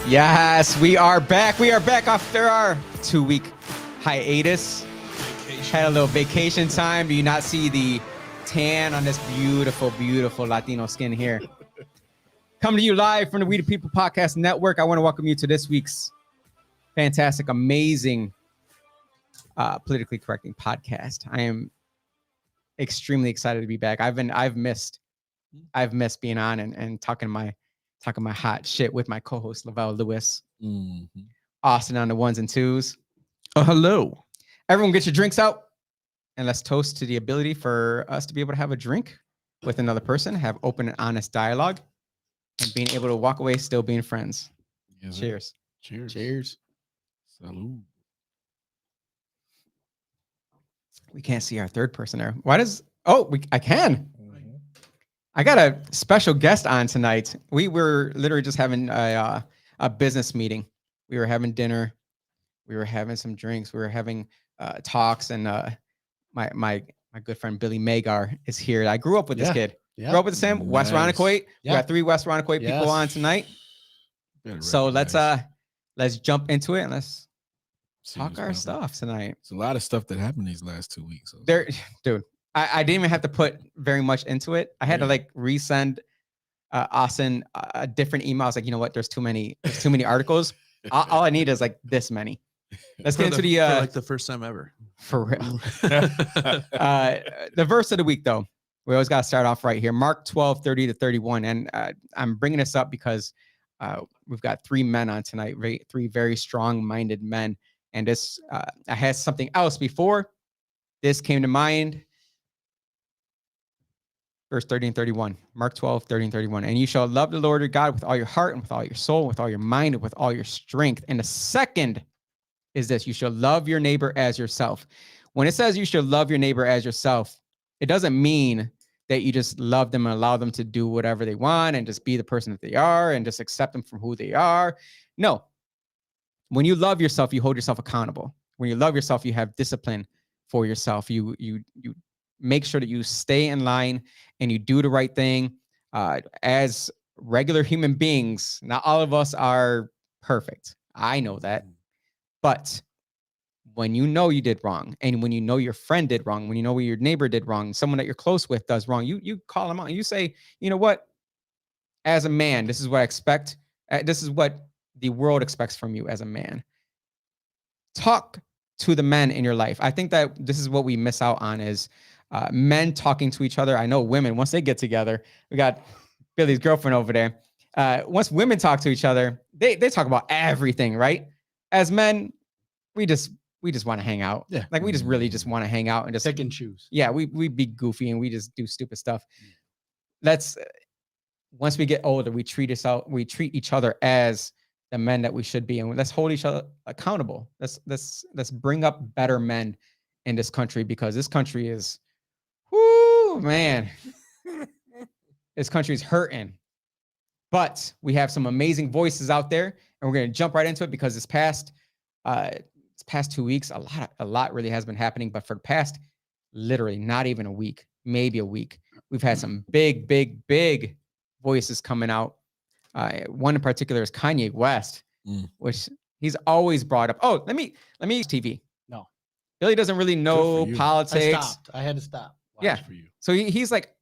Yes, we are back. We are back after our 2-week hiatus. Had a little vacation time. Do you not see the tan on this beautiful, beautiful Latino skin here? Coming to you live from the We the People Podcast Network. I want to welcome you to this week's fantastic, amazing, politically correcting podcast. I am extremely excited to be back. I've missed being on and talking my hot shit with my co-host Lavelle Lewis. Mm-hmm. Austin on the ones and twos. Oh, hello. Everyone get your drinks out and let's toast to the ability for us to be able to have a drink with another person, have open and honest dialogue, and being able to walk away still being friends. Yes, Cheers. Cheers. Cheers. Salud. We can't see our third person there. Why does I can. I got a special guest on tonight. We were literally just having a business meeting. We were having dinner. We were having some drinks. We were having talks, and my good friend Billy Magar is here. I grew up with this kid. Yeah. Grew up with him. West Nice. Ronnequoit. We Yeah. got 3 West Ronnequoit people on tonight. So let's jump into it and let's talk our stuff tonight. It's a lot of stuff that happened these last 2 weeks. So. Dude, I didn't even have to put very much into it. I had to like resend Austin a different email. I was like, you know what? There's too many articles. All I need is like this many. Let's get into the like the first time ever. for real. The verse of the week, though, we always got to start off right here. Mark 12:30-31. And I'm bringing this up because we've got 3 men on tonight, 3 very strong-minded men. And this, I had something else before this came to mind. Verse 30 and 31, Mark 12:30 and 31. And you shall love the Lord your God with all your heart and with all your soul, with all your mind and with all your strength. And the second is this: you shall love your neighbor as yourself. When it says you shall love your neighbor as yourself, it doesn't mean that you just love them and allow them to do whatever they want and just be the person that they are and just accept them for who they are. No. When you love yourself, you hold yourself accountable. When you love yourself, you have discipline for yourself. You make sure that you stay in line and you do the right thing. As regular human beings, not all of us are perfect. I know that. But when you know you did wrong, and when you know your friend did wrong, when you know your neighbor did wrong, someone that you're close with does wrong, you call them out and you say, you know what? As a man, this is what I expect. This is what the world expects from you as a man. Talk to the men in your life. I think that this is what we miss out on is men talking to each other. I know women, once they get together, we got Billy's girlfriend over there. Once women talk to each other, they talk about everything, right? As men, we just want to hang out. Yeah. Like we just really just want to hang out and just Pick and choose. Yeah, we be goofy and we just do stupid stuff. Let's once we get older, we treat each other as the men that we should be, and let's hold each other accountable. Let's bring up better men in this country, because this country is, whoo, man, this country is hurting. But we have some amazing voices out there, and we're gonna jump right into it because this past 2 weeks, a lot really has been happening. But for the past, literally not even a week, maybe a week, we've had some big voices coming out. One in particular is Kanye West, which he's always brought up. Oh, let me use TV. No. Billy doesn't really know politics. I stopped. I had to stop. Yeah. For you. So he's like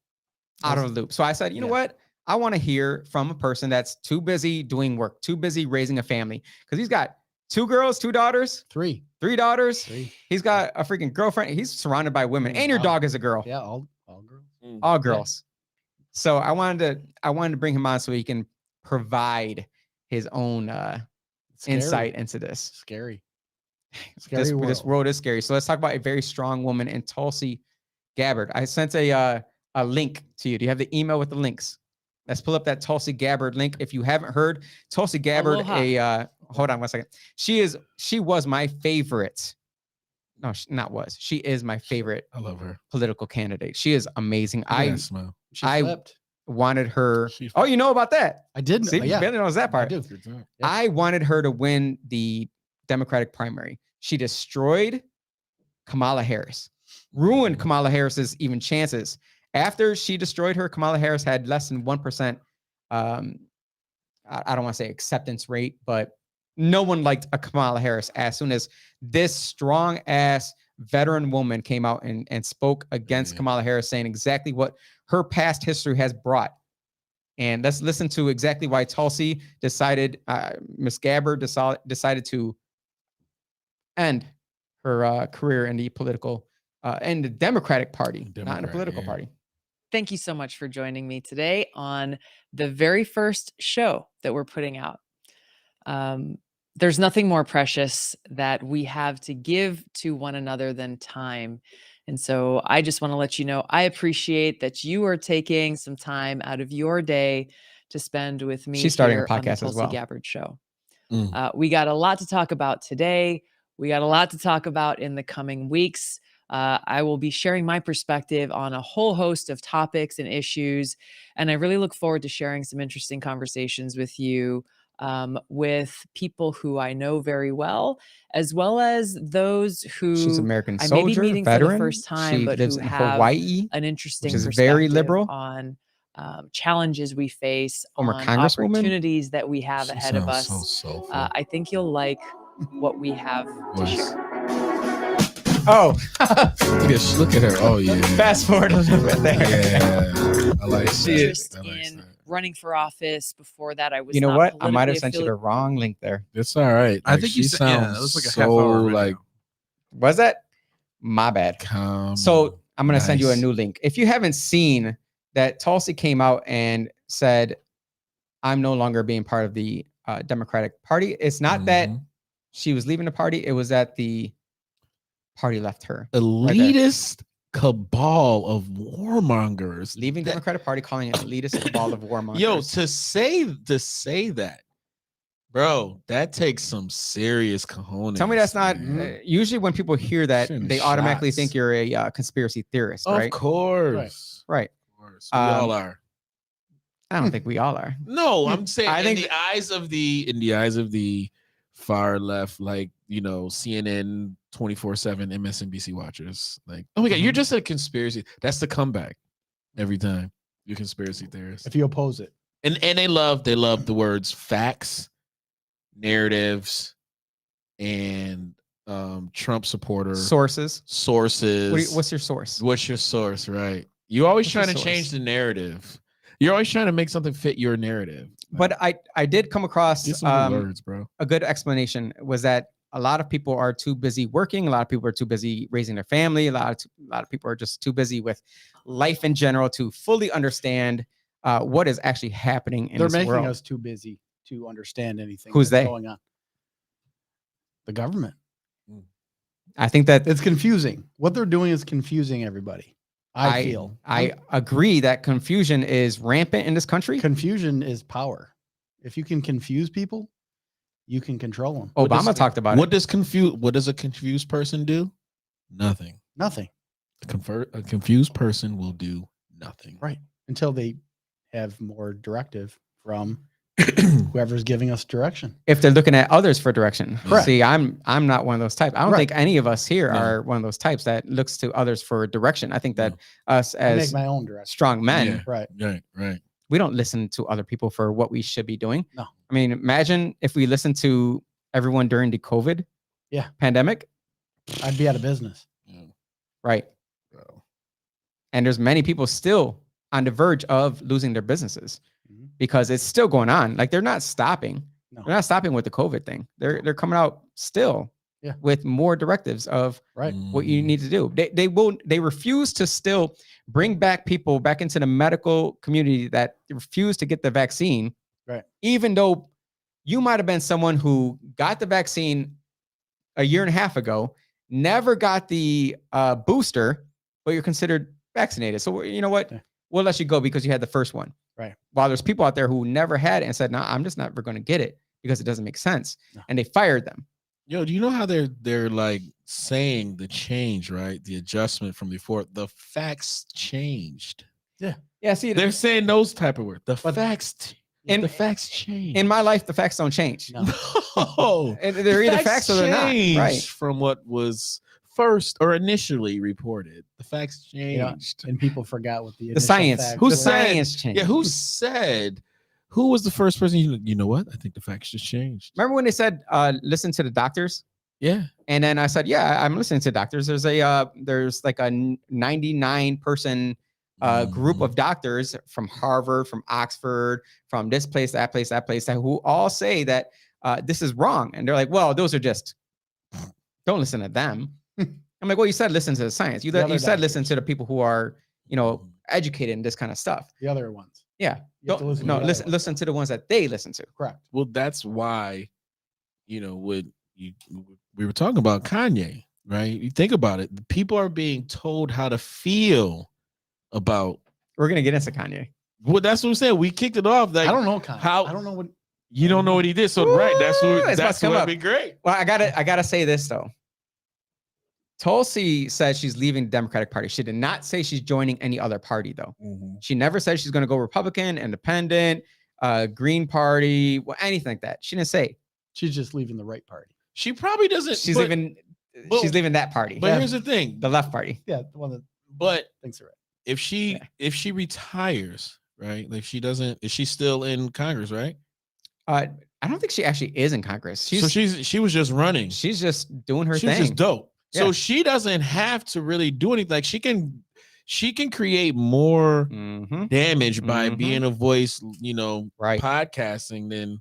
out of the loop. So I said, you know what? I want to hear from a person that's too busy doing work, too busy raising a family. Because he's got 2 girls, 2 daughters, 3 daughters. 3. He's got a freaking girlfriend. He's surrounded by women. And your dog is a girl. Yeah, all girls. All girls. So I wanted to bring him on so he can provide his own insight into this. Scary This world. world is scary. So let's talk about a very strong woman in Tulsi Gabbard. I sent a link to you. Do you have the email with the links? Let's pull up that Tulsi Gabbard link. If you haven't heard, Tulsi Gabbard, hold on one second. She was my favorite. No, she is my favorite. I love her. Political candidate. She is amazing. Smile. She flipped. Wanted her. Oh, you know about that? I did. See, Yeah. Billy knows that part. I do. Yeah. I wanted her to win the Democratic primary. She destroyed Kamala Harris, ruined Kamala Harris's even chances. After she destroyed her, Kamala Harris had less than 1% I don't want to say acceptance rate, but no one liked a Kamala Harris as soon as this strong ass veteran woman came out and spoke against Kamala Harris, saying exactly what her past history has brought. And let's listen to exactly why Tulsi decided, Miss Gabbard decided to end her career in the political, in the Democratic Party, not in a political party. Thank you so much for joining me today on the very first show that we're putting out. There's nothing more precious that we have to give to one another than time. And so I just want to let you know, I appreciate that you are taking some time out of your day to spend with me. She's starting a here on the podcast as Tulsi well. Gabbard Show. We got a lot to talk about today. We got a lot to talk about in the coming weeks. I will be sharing my perspective on a whole host of topics and issues. And I really look forward to sharing some interesting conversations with you, with people who I know very well as those who She's American I soldier, may be meeting veteran. for the first time, She but lives who in have Hawaii, an interesting which is perspective very liberal. on challenges we face, Former on congresswoman. opportunities that we have ahead of us. So soulful. I think you'll like what we have to share. Oh, Look at her. Oh yeah. fast forward a little bit there. Yeah. I like Interest that. I like in that. running for office. Before that, I was. You know not what? I might have politically sent you the affiliated. wrong link there. It's all right. I Like, think she you said, yeah, sounds it was like a so half hour video. like Was that? My bad. calm. So I'm going to send you a nice. new link. If you haven't seen that, Tulsi came out and said, I'm no longer being part of the Democratic Party. It's not that Mhm. she was leaving the party. It was that the party left her. elitist cabal of warmongers. Leaving That- Democratic Party, calling it elitist cabal of warmongers. Yo, to say that, bro, that takes some serious cojones. Tell me that's not. man. Usually, when people hear that, Sending they automatically shots. think you're a conspiracy theorist, Of right? course. Right. Of course. We all Um, are. I don't think we all are. No, I'm saying I in think the eyes of the far left, like, you know, CNN 24/7 MSNBC watchers, like, oh my god, you're just a conspiracy. That's the comeback every time. You're a conspiracy theorist. If you oppose it. And they love the words facts, narratives, and Trump supporter Sources. sources. What's your source? What's your source, right? You're always What's your trying to change source? the narrative. You're always trying to make something fit your narrative. But I did come across Get some new words, bro. a good explanation was that a lot of people are too busy working. A lot of people are too busy raising their family. A lot of people are just too busy with life in general to fully understand what is actually happening in They're this making world. us too busy to understand anything. Who's that's they? going on? The government. I think that It's confusing. What they're doing is confusing everybody. I feel. I agree that confusion is rampant in this country. Confusion is power. If you can confuse people, you can control them. What Obama does- talked about What it. does what does a confused person do? Nothing. Nothing. A confused person will do nothing. Right. Until they have more directive from whoever's giving us direction. If they're looking at others for direction. Correct. See, I'm not one of those types. I don't Right. think any of us here No. are one of those types that looks to others for direction. I think that us I make as my own direction. strong men, Yeah. Right. Right. we don't listen to other people for what we should be doing. No. I mean, imagine if we listened to everyone during the COVID pandemic, I'd be out of business. Yeah, right? bro. And there's many people still on the verge of losing their businesses Mhm. because it's still going on. Like they're not stopping. No. They're not stopping with the COVID thing. They're coming out still Yeah. with more directives of Right. what you need to do. They refuse to still bring back people back into the medical community that refuse to get the vaccine. Right. Even though you might have been someone who got the vaccine a year and a half ago, never got the booster, but you're considered vaccinated. So you know what? Yeah. We'll let you go because you had the first one. Right. While there's people out there who never had it and said, "No, I'm just never going to get it because it doesn't make sense," No. and they fired them. Yo, do you know how they're like saying the change, right? The adjustment from before. The facts changed. Yeah. See, They're saying those type of words. The But- facts. In- the facts change. in my life, the facts don't change. No. No. And they're either facts or they're not. changed Right. from what was first or initially reported. The facts changed. And people forgot what the The initial science. facts Who were. the said- science changed. Yeah, who said Who was the first person? You know what? I think the facts just changed. Remember when they said, listen to the doctors? Yeah. And then I said, yeah, I'm listening to doctors. There's like a 99 person group of doctors from Harvard, from Oxford, from this place, that place, who all say that this is wrong. And they're like, well, those are just, don't listen to them. I'm like, well, you said listen to the science. You said listen to the people who are, educated in this kind of stuff. The other ones. Yeah. You have to listen to the other ones. Listen to the ones that they listen to. Correct. Well, that's why, we were talking about Kanye, right? You think about it. The people are being told how to feel about. We're gonna get into Kanye. Well, that's what I'm saying. We kicked it off. Like, I don't know Kanye. how. I don't know what. You don't know what he did. So right, that's what. It's about That's to come what up. would be great. Well, I gotta say this though. Tulsi said she's leaving the Democratic Party. She did not say she's joining any other party though. She never said she's going to go Republican, Independent, Green Party, anything like that. She didn't say. She's just leaving the right party. She probably doesn't. She's leaving that party. But here's the thing. The left party. Yeah, the one that But thinks right. if she retires, right? Like she doesn't. Is she still in Congress? Right. I don't think she actually is in Congress. She was just running. She's just doing her She thing. was just dope. Yeah. So she doesn't have to really do anything. Like she can create more damage by being a voice, right? Podcasting than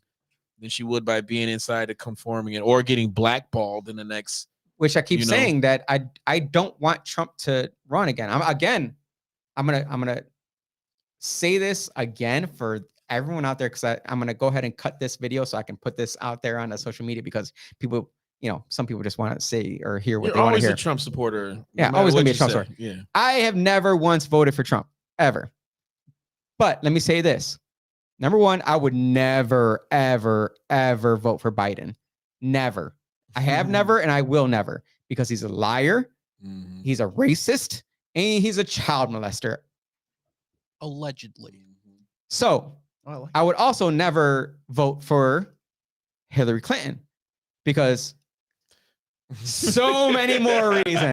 she would by being inside the conforming it or getting blackballed in the next. Which I keep saying that I don't want Trump to run again. I'm gonna say this again for everyone out there because I'm gonna go ahead and cut this video so I can put this out there on the social media because people. Some people just want to say or hear what they want to hear. Always a Trump supporter. Yeah, always gonna be a Trump supporter. Yeah. I have never once voted for Trump, ever. But let me say this. Number one, I would never, ever, ever vote for Biden. Never. I have never, and I will never, because he's a liar, he's a racist, and he's a child molester. Allegedly. So I would also never vote for Hillary Clinton because so many more reasons.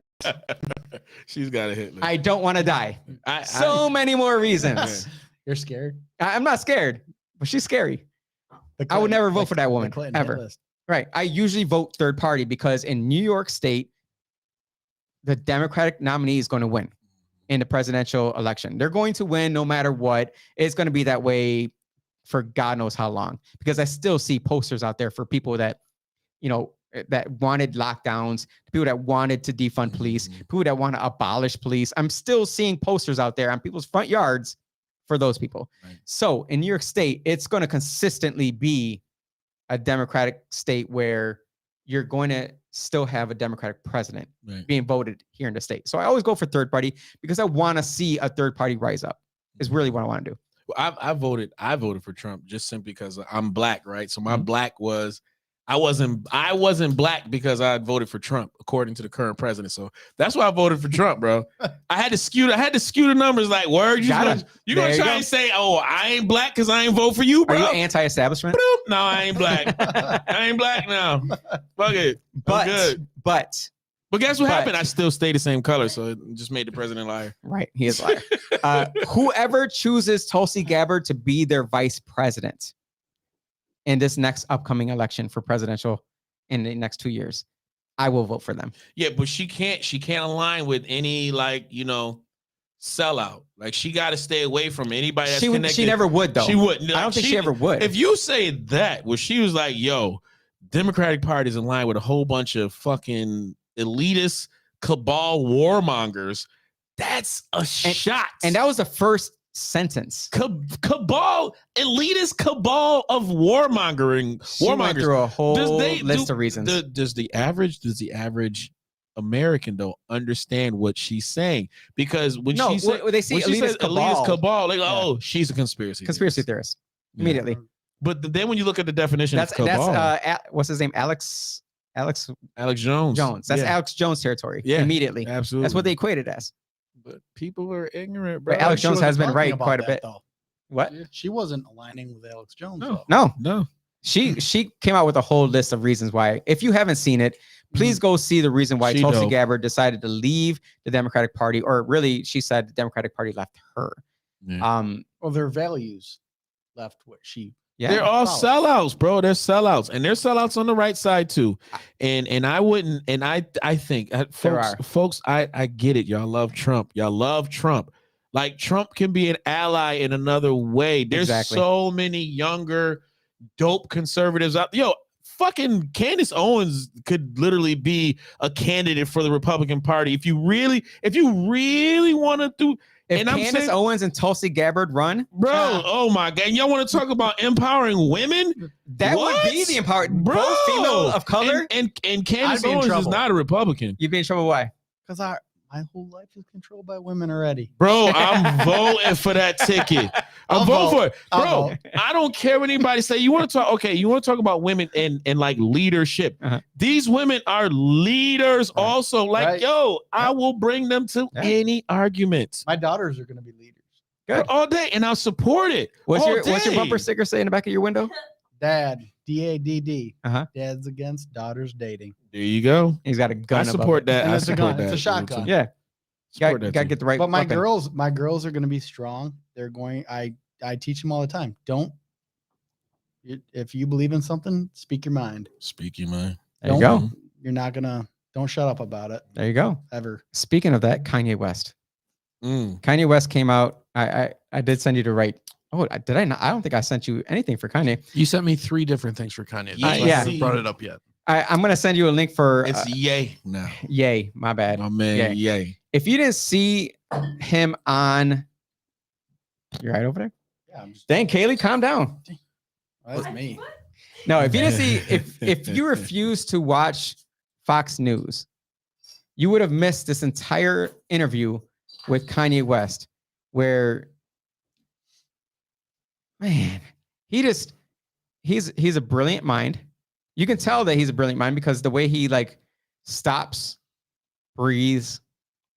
She's got a Hitler. I don't want to die. So many more reasons. You're scared? I'm not scared, but she's scary. I would never vote for that woman, ever. Right. I usually vote third party because in New York State, the Democratic nominee is going to win in the presidential election. They're going to win no matter what. It's going to be that way for God knows how long, because I still see posters out there for people that, that wanted lockdowns, people that wanted to defund police, people that want to abolish police. I'm still seeing posters out there on people's front yards for those people. Right. So in New York State, it's going to consistently be a Democratic state where you're going to still have a Democratic president being voted here in the state. So I always go for third party because I want to see a third party rise up is really what I want to do. Well, I voted for Trump just simply because I'm black, right? So my black was, I wasn't black because I voted for Trump, according to the current president. So that's why I voted for Trump, bro. I had to skew the numbers like, word, you're gonna try and say, oh, I ain't black because I ain't vote for you, bro. Are you anti-establishment? No, I ain't black. I ain't black now. Fuck it. I'm good. But guess what happened? I still stay the same color, so it just made the president a liar. Right, he is a liar. Whoever chooses Tulsi Gabbard to be their vice president in this next upcoming election for presidential in the next 2 years, I will vote for them. Yeah, but she can't align with any sellout. Like she got to stay away from anybody that's connected. She never would though. She wouldn't. I don't think she ever would. If you say that, well, she was like, yo, Democratic Party is in line with a whole bunch of fucking elitist cabal warmongers. That's a shot. And that was the first sentence. Cabal, elitist cabal of warmongering. She went through a whole list of reasons. Does the average American though understand what she's saying? Because when she said they see elitist cabal, like, oh, she's a conspiracy theorist immediately. But then when you look at the definition of cabal, that's what's his name? Alex Jones. That's Alex Jones territory. Yeah, immediately. Absolutely. That's what they equated as. But people are ignorant, bro. Right, Alex Jones has been right quite a bit. Though. What? She wasn't aligning with Alex Jones. No. She came out with a whole list of reasons why. If you haven't seen it, please go see the reason why Tulsi Gabbard decided to leave the Democratic Party, or really, she said the Democratic Party left her. Yeah. Well, their values. left what she. Yeah. They're all Solid. sellouts, bro. They're sellouts, and they're sellouts on the right side too. And I wouldn't. And I think folks, I get it. Y'all love Trump. Y'all love Trump. Like Trump can be an ally in another way. There's Exactly. so many younger, dope conservatives out. Yo, fucking Candace Owens could literally be a candidate for the Republican Party if you really want to do. If And I'm Candace saying- Owens and Tulsi Gabbard run, Bro, oh my God. And y'all want to talk about empowering women? that would be What? the empowered Bro. both female of color. And Candace I'd be in Owens is trouble. not a Republican. You'd be in trouble. Why? Because my whole life is controlled by women already. Bro, I'm voting for that ticket. I'm I'll voting vote. for it. I'll Bro, vote. I don't care what anybody say. You want to talk, okay, you want to talk about women and like leadership. Uh-huh. These women are leaders Right. also. Like, Right. yo, I Yeah. will bring them to Yeah. any argument My daughters are going to be leaders. Good. all day, and I'll support it. What's all your day. bumper sticker say in the back of your window? Dad, DADD. Uh-huh. Dad's against, daughters dating. There you go. He's got a gun. I above support it. that. And I it's a support gun. that. It's a shotgun. Yeah, Support got that to too. get the right. But my weapon. girls are going to be strong. They're going. I teach them all the time. If you believe in something, speak your mind. Speak your mind. There you go. You're not gonna. Don't shut up about it There you go. ever. Speaking of that, Kanye West. Mm. Kanye West came out. I did send you to write. Oh, did I not? I don't think I sent you anything for Kanye. You sent me 3 different things for Kanye. That's why yeah. I haven't brought it up yet. I'm gonna send you a link for. It's yay now. Yay, my bad. My man, yay. If you didn't see him on, you're right over there. Yeah, I'm just, Dang, Kaylee, calm down. that's me. No, if you didn't see, if you refuse to watch Fox News, you would have missed this entire interview with Kanye West, where, man, he's a brilliant mind. You can tell that he's a brilliant mind because the way he like stops, breathes,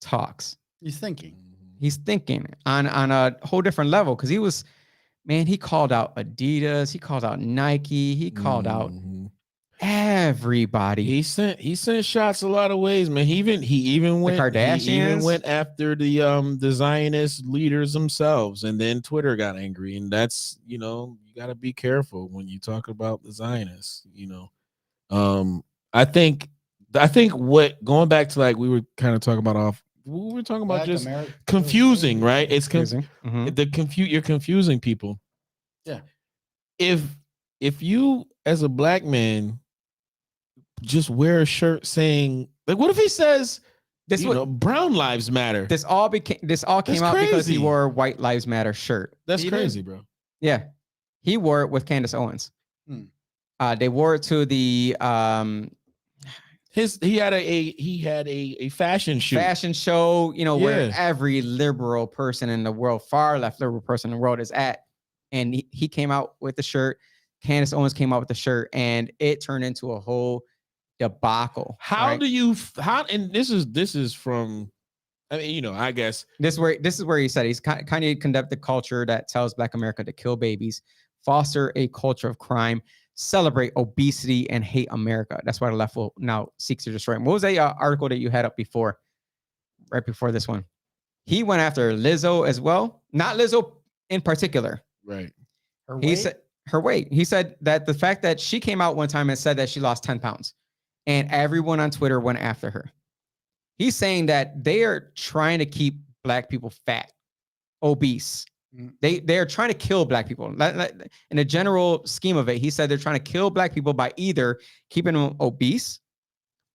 talks. He's thinking. He's thinking on a whole different level because he called out Adidas, he called out Nike, he called out Mhm. everybody. He sent shots a lot of ways, man. He even went Kardashians. He even went after the Zionist leaders themselves, and then Twitter got angry, and that's you got to be careful when you talk about the Zionists. I think what going back to like we were kind of talking about we were talking about Black just America- confusing, right? It's Confusing. Mhm. you're confusing people. Yeah. If you as a black man just wear a shirt saying like, what if he says This brown lives matter? this all came out because he crazy. wore a White Lives Matter shirt. That's He did. crazy, bro. Yeah, he wore it with Candace Owens. Hmm. They wore it to the He had a fashion shoot. fashion show, where Yeah. every liberal person in the world, far left liberal person in the world is at. And he came out with the shirt. Candace Owens came out with the shirt, and it turned into a whole debacle. How right? do you and this is from I mean, I guess This is where he said he's Kanye condemned the culture that tells Black America to kill babies, foster a culture of crime, celebrate obesity, and hate America. That's why the left will now seeks to destroy him. What was that article that you had up before, right before this one? He went after Lizzo as well, not Lizzo in particular. right. Her He weight? said her weight. He said that the fact that she came out one time and said that she lost 10 pounds, and everyone on Twitter went after her. He's saying that they are trying to keep Black people fat, obese. They are trying to kill Black people. In a general scheme of it, he said they're trying to kill Black people by either keeping them obese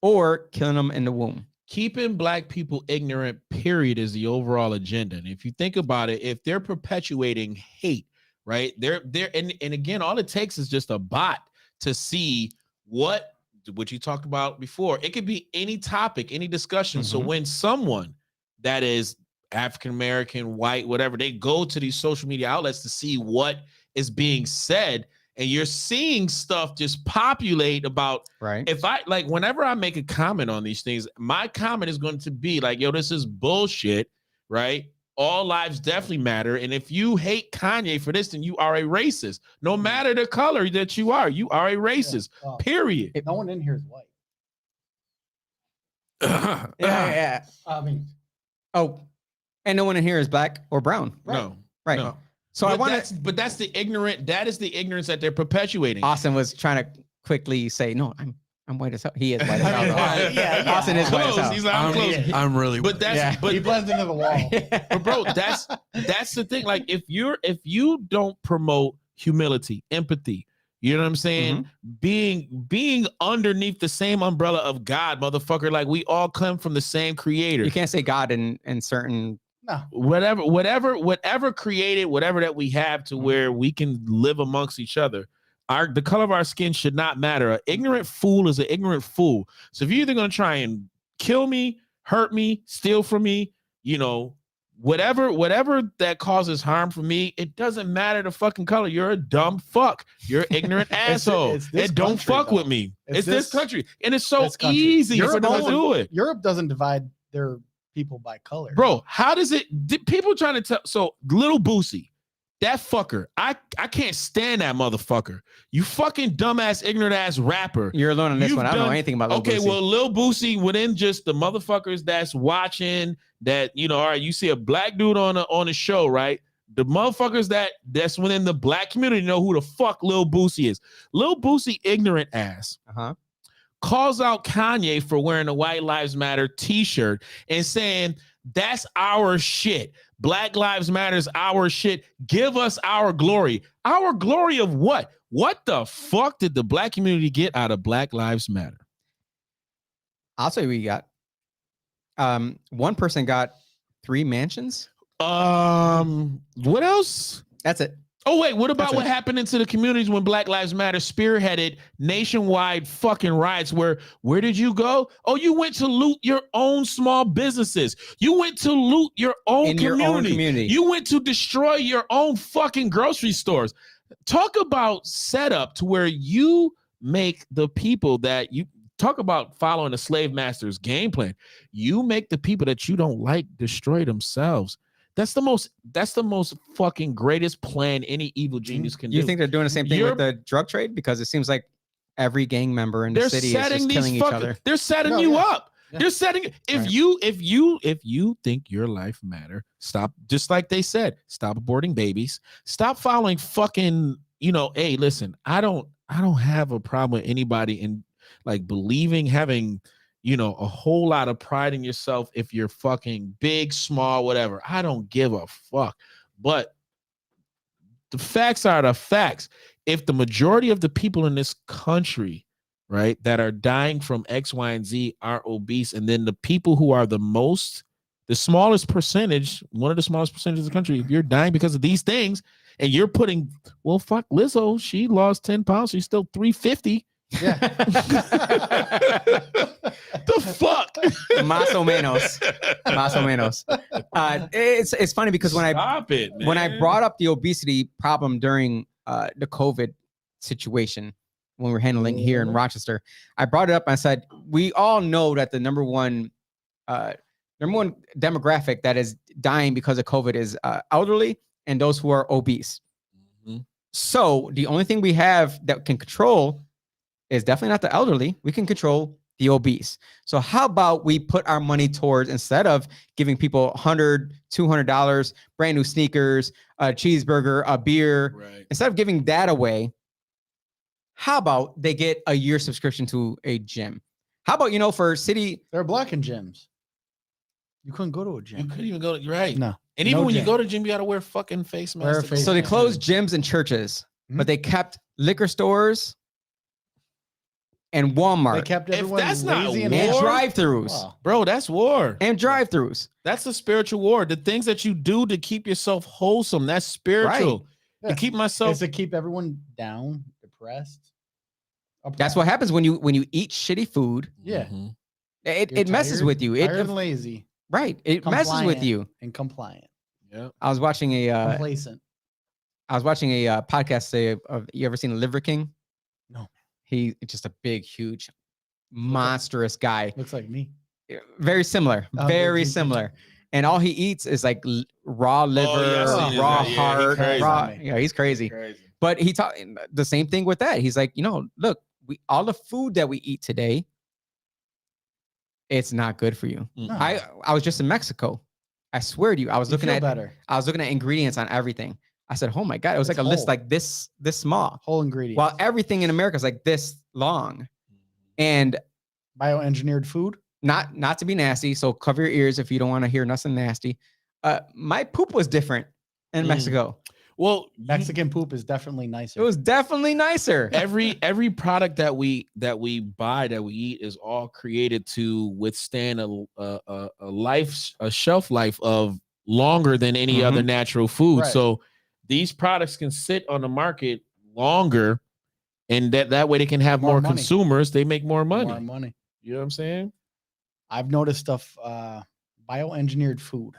or killing them in the womb. Keeping Black people ignorant, period, is the overall agenda. And if you think about it, if they're perpetuating hate, right? And again, all it takes is just a bot to see what you talked about before. It could be any topic, any discussion. So Mhm. when someone that is African American, white, whatever, they go to these social media outlets to see what is being said, and you're seeing stuff just populate about Right. whenever I make a comment on these things, my comment is going to be like, yo, this is bullshit, right? All lives definitely matter. And if you hate Kanye for this, then you are a racist. No matter the color that you are a racist, period. No one in here is white. Yeah. I mean, Oh, and no one in here is Black or brown. No, Right. no. So I But want that's, to. but that's the ignorant. That is the ignorance that they're perpetuating. Austin was trying to quickly say, "No, I'm white as hell." He is white as hell. though. Yeah, Austin is white as Close. hell. He's like, I'm close. I'm really. But that's Yeah. He but blends into the wall. But bro, that's the thing. Like if you don't promote humility, empathy, you know what I'm saying? Being underneath the same umbrella of God, motherfucker. Like we all come from the same creator. You can't say God in certain. No. Whatever created, whatever that we have to where we can live amongst each other. The color of our skin should not matter. An ignorant fool is an ignorant fool. So if you're either gonna try and kill me, hurt me, steal from me, you know, whatever that causes harm for me, it doesn't matter the fucking color. You're a dumb fuck. You're an ignorant asshole. it's this And don't country, fuck though. with me. It's It's this this- country. And it's so this country. easy for Europe them to doesn't- do it. Europe doesn't divide their people by color. Bro, how does it people trying to tell so Little Boosie, that fucker, I can't stand that motherfucker. You fucking dumbass, ignorant ass rapper. You're alone on this You've one. I don't know done- anything about. Lil Okay, Boosie. well, Lil Boosie within just the motherfuckers that's watching that, you know, all right, you see a black dude on a show, right? The motherfuckers that's within the black community know who the fuck Lil Boosie is. Lil Boosie, ignorant ass, Uh-huh. calls out Kanye for wearing a White Lives Matter t-shirt and saying, that's our shit. Black Lives Matter's our shit. Give us our glory. Our glory of what? What the fuck did the black community get out of Black Lives Matter? I'll tell you what you got. One person got 3 mansions. What else? That's it. Oh, wait, what about That's what it. happened into the communities when Black Lives Matter spearheaded nationwide fucking riots where did you go? Oh, you went to loot your own small businesses. You went to loot your own In your community. own community. You went to destroy your own fucking grocery stores. Talk about setup to where you make the people that you talk about following a slave master's game plan. You make the people that you don't like destroy themselves. That's the most fucking greatest plan any evil genius can do. You think they're doing the same thing You're- with the drug trade? Because it seems like every gang member in the they're city is setting just these killing each fucking, other. they're setting No, you yeah. up. Yeah. They're setting if Right. you think your life matter, stop, just like they said, stop aborting babies, stop following fucking, you know, hey, listen, I don't have a problem with anybody in like believing, having, you know, a whole lot of pride in yourself if you're fucking big, small, whatever. I don't give a fuck. But the facts are the facts. If the majority of the people in this country, right, that are dying from X, Y, and Z are obese, and then the people who are the smallest percentage, one of the smallest percentages of the country, if you're dying because of these things, and you're putting, well, fuck Lizzo, she lost 10 pounds, she's still 350. Yeah. The fuck? Más o menos. Más o menos. It's funny because when I man. brought up the obesity problem during the COVID situation when we were handling it here in Rochester, I brought it up and I said, we all know that the number one demographic that is dying because of COVID is elderly and those who are obese. Mhm. So the only thing we have that can control is definitely not the elderly. We can control the obese. So how about we put our money towards, instead of giving people $100, $200, brand new sneakers, a cheeseburger, a beer, Right. instead of giving that away, how about they get a year subscription to a gym? How about, for city, They're blocking gyms. You couldn't go to a You gym. couldn't even go. You're right. No. And even No when you gym. go to gym, you gotta wear fucking face Wear a masks. face so they mask. closed gyms and churches, but Mhm. they kept liquor stores and They Walmart kept If everyone that's not lazy and war- drive-throughs Wow. Bro, that's war. and drive-throughs. That's a spiritual war. The things that you do to keep yourself wholesome, that's spiritual. Yeah. To keep myself. It's to keep everyone down, depressed. That's what happens when you eat shitty food. Yeah. Mhm. It You're messes tired- with you. Tired and lazy Right. It messes with Compliant. you. and compliant. Yeah. I was watching a Complacent. podcast today of you ever seen Liver King? No. He's just a big, huge, monstrous guy. Looks like me. Very similar. Oh, Very good. similar. And all he eats is like raw liver, yeah, I've seen raw that. Yeah, he heart, crazy. raw. Yeah, he's crazy. But he taught the same thing with that. He's like, look, all the food that we eat today, it's not good for you. Mm. No. I was just in Mexico. I swear to you, I was You looking feel at better. ingredients on everything. I said, oh my God, it was It's like a list whole. like this small. Whole ingredients. While everything in America is like this long. And Bioengineered food. not to be nasty, so cover your ears if you don't want to hear nothing nasty. My poop was different in Mm. Mexico. Well, Mexican poop is definitely nicer. It was definitely nicer. every product that we buy, that we eat, is all created to withstand a shelf life of longer than any Mhm. other natural food. Right. So these products can sit on the market longer, and that way they can have More more money. consumers. They make more money. More money. You know what I'm saying? I've noticed stuff. Bioengineered food.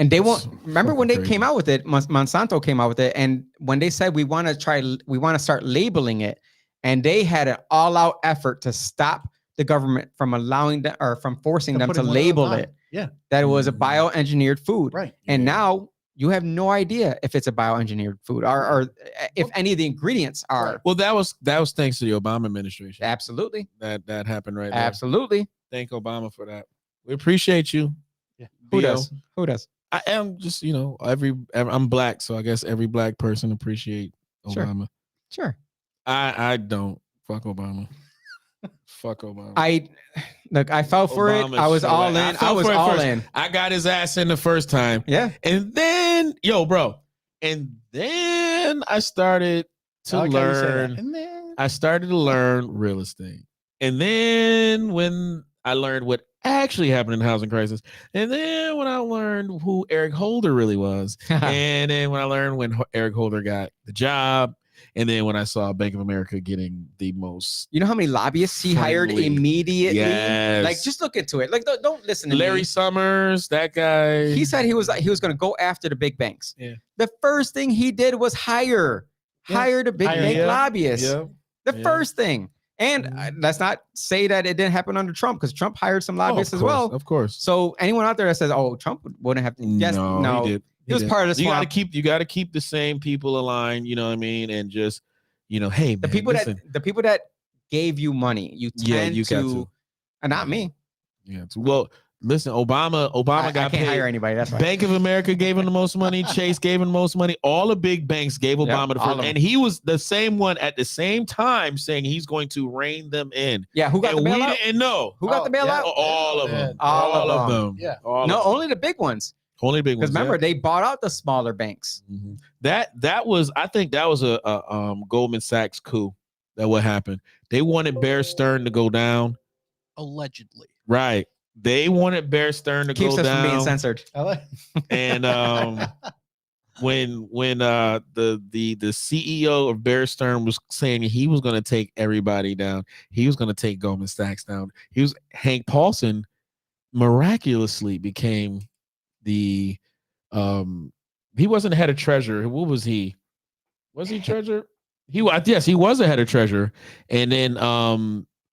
And they That's won't so remember when they fucking came crazy. out with it. Monsanto came out with it, and when they said we want to start labeling it, and they had an all-out effort to stop the government from allowing them or from forcing them to putting whatever label on it Yeah. that it was a Mhm. bioengineered food. Right. And Yeah. now you have no idea if it's a bioengineered food or if any of the ingredients are. Right. Well, that was thanks to the Obama administration. Absolutely, That happened right there. absolutely. Thank Obama for that. We appreciate you. Yeah. Who BO. does? Who does? I am just, I'm black, so I guess every black person appreciate Sure. Obama. Sure. I don't. Fuck Obama. Fuck Obama. I fell for it. Obama's I was so all whack. in. I fell I was for it all first. in. I got his ass in the first time. Yeah. And then, I started to I like how you say that. learn. And then I started to learn real estate. And then when I learned what actually happened in the housing crisis, and then when I learned who Eric Holder really was, and then when I learned when Eric Holder got the job, and then when I saw Bank of America getting the most You know how many lobbyists he hired Friendly. immediately? Yes. Like, just look into it. Like, don't listen to Larry me. Summers, that guy. He said he was going to go after the big banks. Yeah. The first thing he did was hire the big Hire, bank yeah. lobbyists. Yeah. The Yeah. first thing. And Mhm. let's not say that it didn't happen under Trump, because Trump hired some Oh, of lobbyists as course, well. Of course. So anyone out there that says, "Oh, Trump wouldn't have," yes, no, he did. he was did. part of the You swamp. got to keep the same people aligned. You know what I mean? And just, hey, the man, people listen. that gave you money, you tend you got to, to. and not me. Yeah. Well, listen, Obama I got can't paid. hire anybody. That's why. Bank of America gave him the most money. Chase gave him the most money. All the big banks gave Yep, Obama the all first, of them. and he was the same one at the same time saying he's going to rein them in. Yeah, who got And the we bailout? didn't know. Who got the Oh, yeah. bailout? All of Yeah. them. All of them. Yeah. All No, of them. only the big ones. Only big Because ones. remember, yeah. they bought out the smaller banks. Mhm. That was, I think that was a Goldman Sachs coup. That what happened. They wanted Bear Stearns to go down. Allegedly. Right. They wanted Bear Stearns to Keeps go us from being down. censored. I like- And when the CEO of Bear Stearns was saying he was going to take everybody down, he was going to take Goldman Sachs down. Hank Paulson miraculously became the he wasn't head of treasurer. What was he? Was he treasurer? Yes, he was a head of treasurer. And then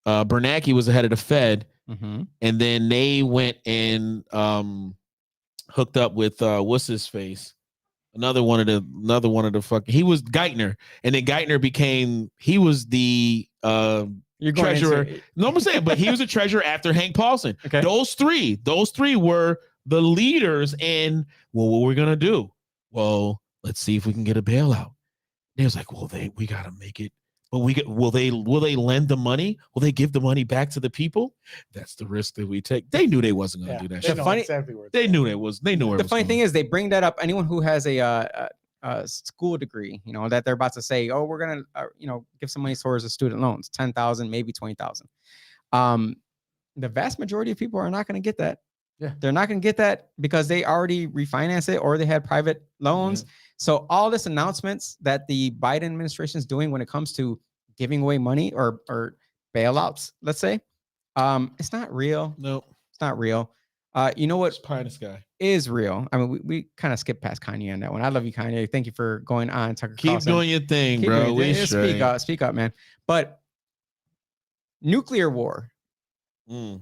Bernanke was the head of the Fed. Mm-hmm. And then they went and hooked up with what's his face? Another one of the fucking, he was Geithner, and then Geithner he was the You're treasurer. No, I'm saying, but he was a treasurer after Hank Paulson. Okay. Those three were the leaders in, well, what we're gonna do? Well, let's see if we can get a bailout. And he was like, well, we gotta make it. But will they lend the money? Will they give the money back to the people? That's the risk that we take. They knew they wasn't gonna do that they shit. know funny- exactly where it's They going. knew it was. They knew where it The was funny going. thing is, they bring that up. Anyone who has a school degree, that they're about to say, "Oh, we're gonna, give some money towards the student loans, 10,000, maybe 20,000." The vast majority of people are not going to get that. Yeah. They're not going to get that because they already refinanced it or they had private loans. So all this announcements that the Biden administration is doing when it comes to giving away money or bailouts, let's say, it's not real. No, It's not real. You know what it's pie in the sky. is real? I mean, we kind of skipped past Kanye on that one. I love you, Kanye. Thank you for going on, Tucker Keep Carlson. doing your thing, Keep bro. doing We it. straight. Speak up, man. But nuclear war. Mm.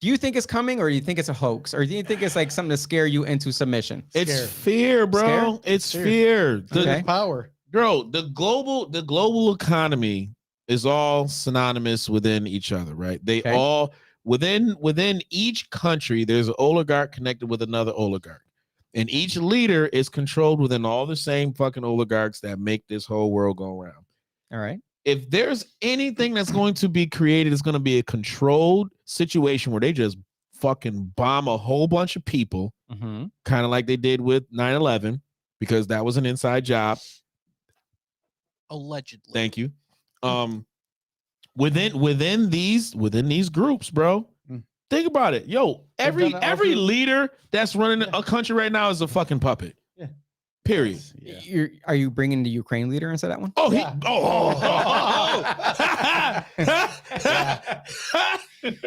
Do you think it's coming, or do you think it's a hoax, or do you think it's like something to scare you into submission? It's Scared. fear, bro. Scared? It's Fear. fear. Okay. Power. Bro, the global economy is all synonymous within each other, right? They Okay. all within each country, there's an oligarch connected with another oligarch. And each leader is controlled within all the same fucking oligarchs that make this whole world go round. All right. If there's anything that's going to be created, it's going to be a controlled situation where they just fucking bomb a whole bunch of people, Mm-hmm. kind of like they did with 9/11, because that was an inside job. Allegedly. Thank you. Within these groups, bro. Mm. Think about it. Yo, every done it all. leader that's running a country right now is a fucking puppet. Yeah. Period. Yeah. Are you bringing the Ukraine leader into that one? Oh, Yeah.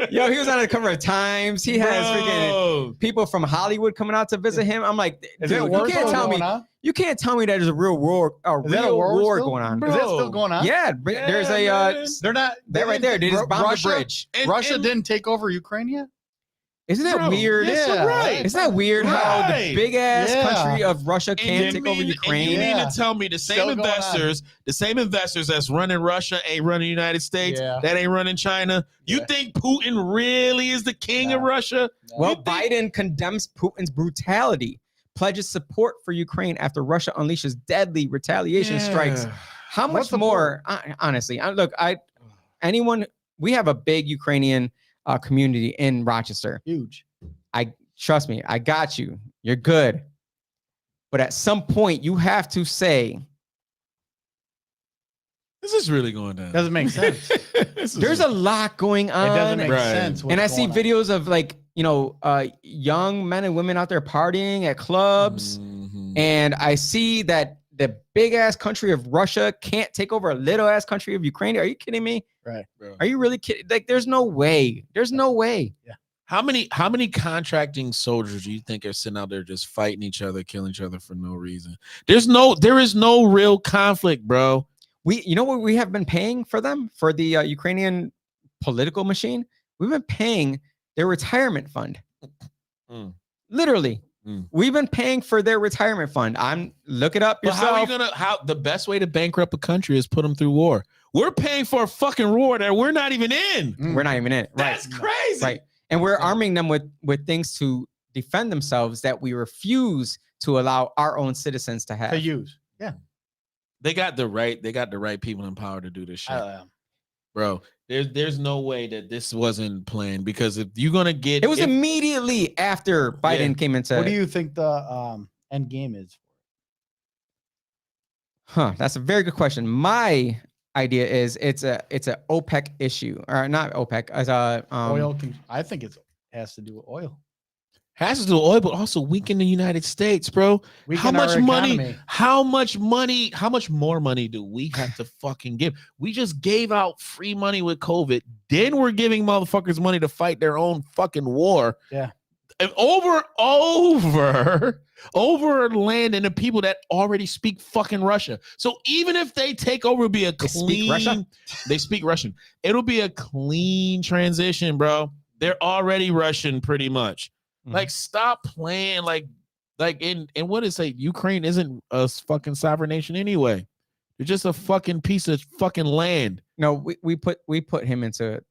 Yo, he was on the cover of Times. He has freaking Bro. people from Hollywood coming out to visit him. I'm like, Is dude, it you war can't still tell me. going on? You can't tell me that there's a real war, Is that a war still? going on. Bro. Is that still going on? Yeah, there's a man. They're not. that right there. They just bombed the Russia, bridge. Russia didn't take over Ukraine yet. Isn't that Bro, weird? yes, Yeah. right. Isn't that weird how the Right. big ass Yeah. country of Russia can't take over Ukraine? And you mean Yeah. to tell me the same Still going on. investors that's running Russia ain't running the United States, Yeah. that ain't running China? You Yeah. think Putin really is the king of No. Russia? Well, You think- Biden condemns Putin's brutality, pledges support for Ukraine after Russia unleashes deadly retaliation strikes. Yeah. How What's much the more? Honestly, we have a big Ukrainian community in Rochester. Huge. Trust me, I got you. You're good. But at some point, you have to say, This is really going down. Doesn't make sense. there's a lot going It doesn't on. make Right. sense. And I see videos of like, young men and women out there partying at clubs. Mhm. And I see that the big ass country of Russia can't take over a little ass country of Ukraine. Are you kidding me? Right. Bro. Are you really kidding? Like, there's no way. There's no way. How many contracting soldiers do you think are sitting out there just fighting each other, killing each other for no reason? There is no real conflict, bro. You know what we have been paying for them, for the Ukrainian political machine? We've been paying their retirement fund. Mm. Literally. Mm. We've been paying for their retirement fund. Look it up But yourself. how the best way to bankrupt a country is put them through war. We're paying for a fucking war that we're not even in. We're not even in it. Right. That's crazy. Right. And we're arming them with things to defend themselves that we refuse to allow our own citizens to have. to use. Yeah. They got the right people in power to do this shit. Bro, there's no way that this wasn't planned, because if you're gonna get It was immediately after Biden came into. What do you think the end game is? That's a very good question. My idea is it's a OPEC issue, or not OPEC, as a Oil. I think it has to do with oil. has to do with oil, but also weaken the United States, bro. How Weaken much our money? economy. How much more money do we have to fucking give? We just gave out free money with COVID. Then we're giving motherfuckers money to fight their own fucking war. Yeah. And over land and the people that already speak fucking Russia. So even if they take over, it'll be a They speak Russian? They speak Russian. It'll be a clean transition, bro. They're already Russian pretty much. Mhm. Like, stop playing like in what is it? Ukraine isn't a fucking sovereign nation anyway. They're just a fucking piece of fucking land. No, we put him into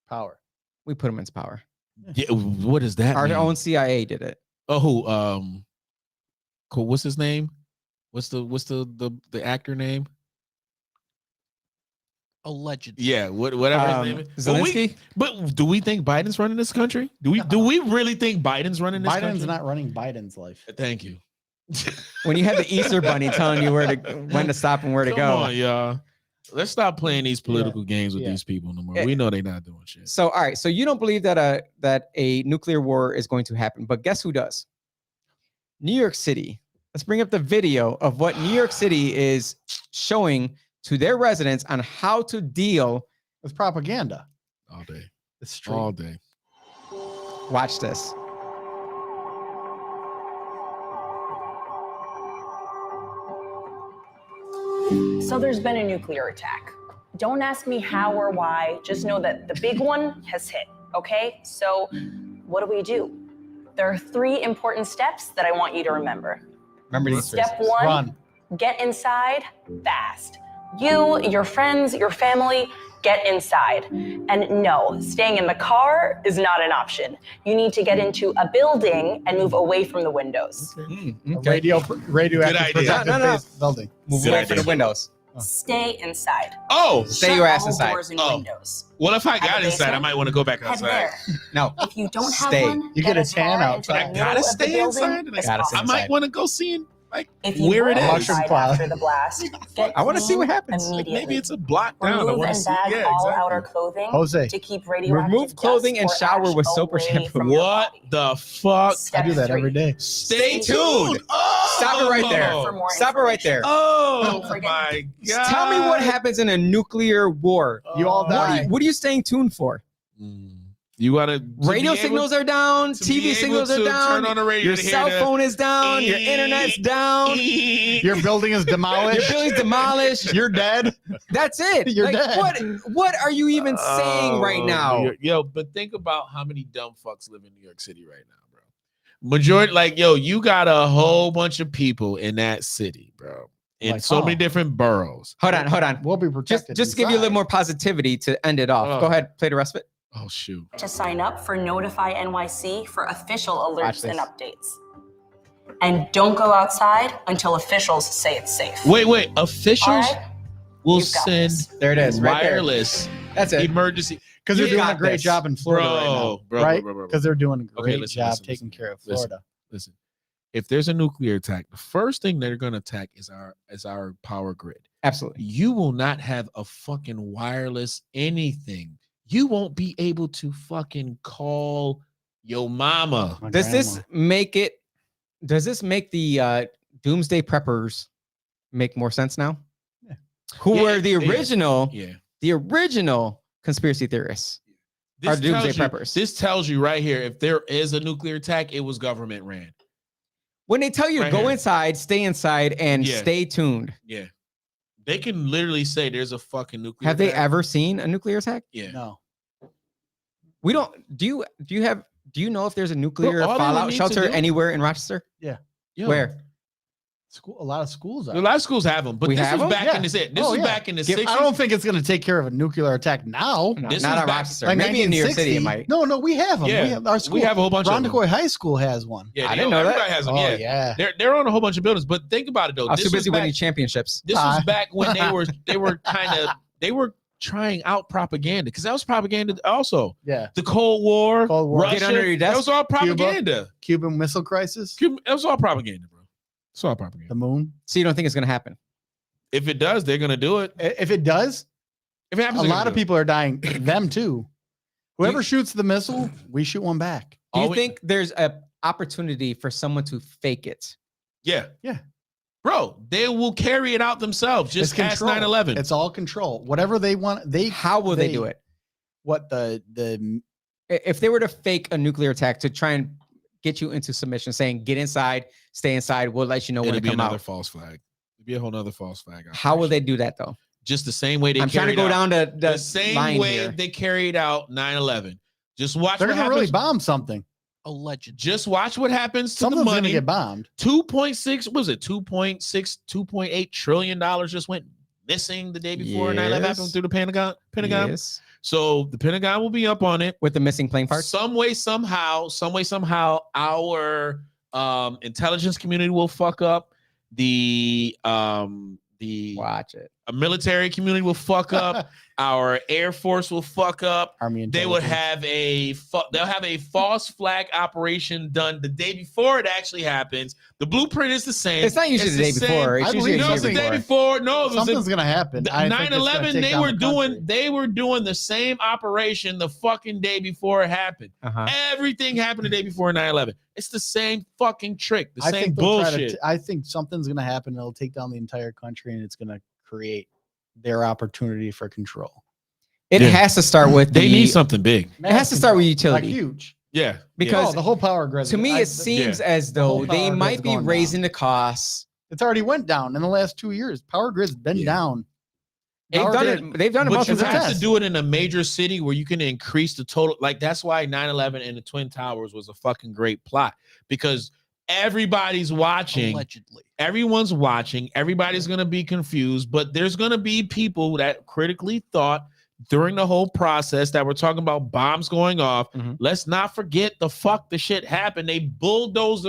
Power. we put him into power. Yeah, what does that Our mean? own CIA did it. Oh, who? Cool. What's his name? What's the actor name? Allegedly. Yeah, whatever his name is. Zelensky? But do we think Biden's running this country? Do we really think Biden's running this country? Biden's not running Biden's life. Thank you. When you have the Easter Bunny telling you when to stop and where to Come go. on, y'all. Let's stop playing these political games with Yeah. these people no more. Yeah. We know they're not doing shit. So, all right. So you don't believe that a nuclear war is going to happen, but guess who does? New York City. Let's bring up the video of what New York City is showing to their residents on how to deal. It's propaganda. All day. It's true. All day. Watch this. So there's been a nuclear attack. Don't ask me how or why, just know that the big one has hit, okay? So what do? There are 3 important steps that I want you to remember. Remember these three. Step 1, Run. get inside fast. You, your friends, your family, get inside. And no, staying in the car is not an option. You need to get into a building and move away from the windows. A radioactive idea. protective No. base building. Move Good away from idea. the windows. Stay inside. Oh, Stay Shut your ass all inside. doors and Oh. windows. well, if I Have a got inside, I basement? might want to go back Head outside. there. No. If you don't have Stay. one, You get a as tan far into outside. the I middle gotta of the stay building inside. as Gotta stay I possible. might want to go see like If you where were it is. Mushroom inside cloud. after the blast, get I wanna see what clean happens. Like, immediately. Maybe it's a block down. I Remove want to and see. bag Yeah, all exactly. outer clothing Jose, to keep radioactive Remove clothing dust and or shower ash with soap or away shampoo. from your What body. the fuck? I Step do that 3. every day. Stay Stay tuned. Oh, Stop it right there. For more Stop it right there. Oh Don't forget- my god! Tell me what happens in a nuclear war. You all What are die. you, what are you staying tuned for? You gotta Radio signals are down, TV signals are down, Turn on the radio your to hear cell the- phone is down, your internet's down, Your building is your demolished. building's demolished. You're dead. That's it. You're Like, dead. What are you even saying right Oh, now? yo, but think about how many dumb fucks live in New York City right now, bro. Majority, like, yo, you got a whole bunch of people in that city, bro, in Like, so oh. many different boroughs. Hold on. We'll be protected. Just to give you a little inside. more positivity to end it off. Oh. Go ahead, play the rest of it. Oh shoot! To sign up for Notify NYC for official Watch alerts and this. updates. And don't go outside until officials say it's safe. Wait, officials All right? will You've got send this. There it is, right there. wireless That's it. emergency. Because they're You doing a got great this. job in Florida right now, Bro, right? bro. Because they're doing a Okay, great listen, job listen, taking listen. care of Listen. Florida. Listen, if there's a nuclear attack, the first thing they're gonna attack is our power grid. Absolutely. You will not have a fucking wireless anything. You won't be able to fucking call your mama. My Does this grandma. make it? Does this make the doomsday preppers make more sense now? Yeah. Who Yeah, were the yeah. original, Yeah. the original conspiracy theorists? This Our doomsday tells you- preppers. This tells you right here, if there is a nuclear attack, it was government ran. When they tell you Right go here. inside, stay inside, and Yeah. stay tuned. Yeah. They can literally say there's a fucking nuclear Have they attack. ever seen a nuclear attack? Yeah. No. We don't. Do you know if there's a nuclear all they would fallout need to shelter do- anywhere in Rochester? Yo, Where? A lot of schools A are. lot of schools have them, but We this have was 'em? back Yeah. in the This Oh, was yeah. back in the I 60s. don't think it's going to take care of a nuclear attack now. No, This not was in back- Rochester. Like Maybe in New York City, it 1960. might. No, we have them. Yeah. We have our school. We have a whole bunch of them. Rondequoit High School has one. Yeah, I didn't know that. everybody has them. Oh, yeah. yeah. They're on a whole bunch of buildings, but think about it though. I was This too busy was back, winning championships. this was Ah. back when they were they were trying out propaganda because that was propaganda also. Yeah. The Cold War, Cold War. Russia, Get under your that desk. was all Cuba. propaganda. Cuban Missile Crisis. That was all propaganda, bro. It's all propaganda. The moon. So you don't think it's going to happen? If it does, they're gonna do it. If it does, If it happens, a they're lot gonna of do it. people are dying. Them too. Whoever shoots the missile, we shoot one back. Do you All we- think there's a opportunity for someone to fake it? Yeah, Yeah. bro. They will carry it out themselves. Just It's ask control. 9/11. It's all control. Whatever they want, How will they do it? What the If they were to fake a nuclear attack to try and get you into submission, saying get inside, stay inside, we'll let you know when It'll to be come another out. false flag. It'll be a whole nother false flag. How will operation. they do that though? Just the same way they. I'm trying to carried go out- down to the the same line way here. they carried out 9/11. Just watch they're what gonna really happens. bomb something. Allegedly. Just watch what happens to Something's the gonna money. get bombed. 2.6 what was it? 2.8 trillion dollars just went missing the day before 9/11 happened Yes. through the Pentagon. Yes. So the Pentagon will be up on it. With the missing plane parts. Some way, somehow, our intelligence community will fuck up. The Watch it. military community will fuck up. Our Air Force will fuck up. Army. They would intelligence. they'll have a false flag operation done the day before it actually happens. The blueprint is the same. It's not usually the day same- before. It's I usually believe No, the it's day the day before. before. No, it was Something's gonna happen. the I think it's gonna 9/11. take They down were the doing country. they were doing the same operation the fucking day before it happened. Uh-huh. Everything happened the day before 9/11. It's the same fucking trick. The I same think they'll try bullshit. I think something's gonna happen. It'll take down the entire country, and it's gonna create their opportunity for control. It Yeah. has to start with They the, need something big. It has to start with Like utility. huge. Yeah, Because Oh, the whole power grid. to me, it seems as though whole they power might grid's be going down. raising the costs. it's already went down in the last 2 years. Power grid's been Yeah. down. They've Power done grid- it. They've done it but you multiple it's a have times. test. to do it in a major city where you can increase the total. Like that's why 9/11 and the Twin Towers was a fucking great plot because everybody's watching. Allegedly. Everyone's watching. Everybody's going to be confused, but there's going to be people that critically thought during the whole process that we're talking about bombs going off. Mhm. Let's not forget the shit happened. They bulldozed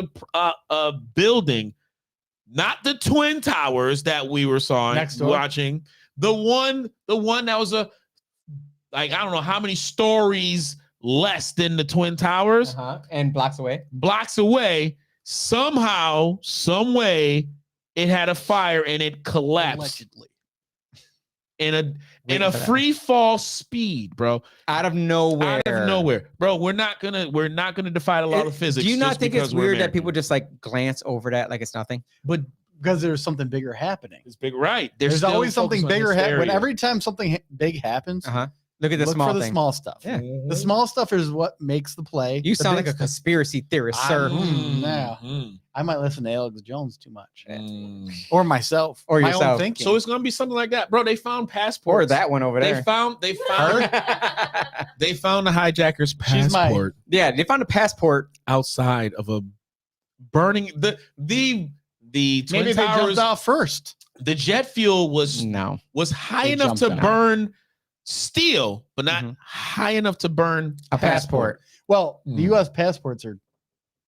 a building, not the Twin Towers that we were watching. The one that was I don't know how many stories less than the Twin Towers, And blocks away. Somehow, some way, it had a fire and it collapsed Allegedly. in a free fall speed, bro. out of nowhere. Bro. We're not gonna defy the law of physics. Do you not just think it's because we're weird that American. people just like glance over that like it's nothing? But Because there's something bigger happening. it's big, right? There's still always something focused on bigger this happening. When area. every time something big happens, Look at the look small for the thing. small stuff. Yeah. The small stuff is what makes the play. You The sound big like a stuff- conspiracy theorist, sir. I might listen to Alex Jones too much, Mm. or myself, Or my yourself. own thinking. So it's gonna be something like that, bro. They found passports. Or that one over They there. found they found the hijacker's She's my- passport Yeah, they found a passport. outside of a burning the Twin Maybe they Towers. jumped off first. The jet fuel was No. high They enough to jumped out. burn steel, but not Mhm. high enough to burn A passport. Well, the Hmm. U.S. passports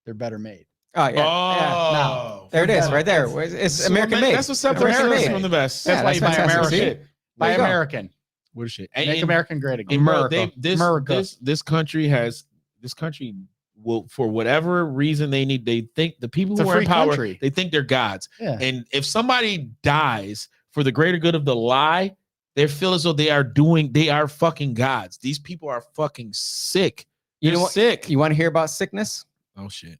they're better made. Oh, yeah. yeah. Oh, There it is, better. right there. It's So American man, made. That's what's American separates us made. from the best. Yeah, That's why you buy fantastic. American. See? Buy There you go. American. What is shit? Make American great again. And bro, America. America. this country will, for whatever reason they think the people It's who a are in free power, country. they think they're gods. Yeah. And if somebody dies for the greater good of the lie, they feel as though they are fucking gods. These people are fucking sick. You They're know what? sick. You want to hear about sickness? Oh shit.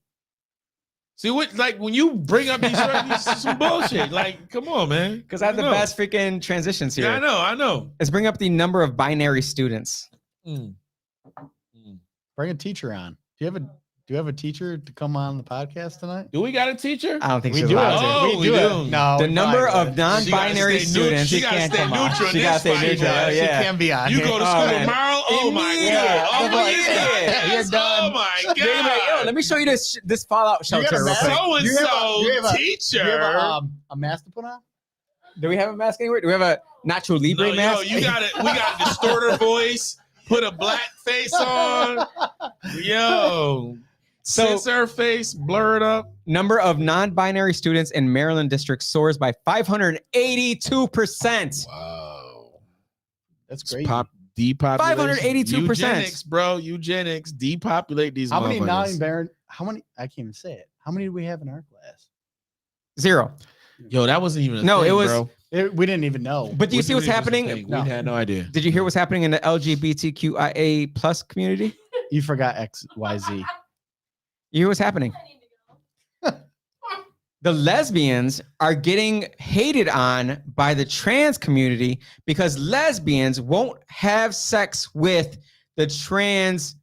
See what, like when you bring up these this is some bullshit. Like, come on, man. Because I have the best freaking transitions here. Yeah, I know. Let's bring up the number of binary students. Mm. Bring a teacher on. Do you have a teacher to come on the podcast tonight? Do we got a teacher? I don't think We she's do allowed it. to. Oh, we do. No, The we number probably of would. non-binary She gotta stay students. she gotta can't stay come on. neutral. in She gotta this stay fight, neutral. man. Oh, She yeah. can be on. You here. go to school man. tomorrow? Oh my Immediate. god! Oh Like, my yeah, god! you're done. Oh my They're gonna be like, yo, god! let me show you this Fallout You got shelter. a real mask? quick. So and You have so a- teacher. Do you have a mask to put on? Do we have a mask anywhere? Do we have a Nacho Libre No, mask? yo, we got to distort her voice, put a black face on. Yo, So- censor her face, blur it up. Number of non-binary students in Maryland district soars by 582%. Wow, That's it's great. depopulation. 582%. Eugenics, bro. Eugenics. Depopulate these. How many motherfuckers. non-binary? How many? I can't even say it. How many do we have in our class? 0. Yo, that wasn't even. A No, thing, it was- bro. We didn't even know. But do you Wasn't see what's even a happening? thing. No. We had no idea. Did you hear what's happening in the LGBTQIA plus community? You forgot X, Y, Z. You hear what's happening? The lesbians are getting hated on by the trans community because lesbians won't have sex with the trans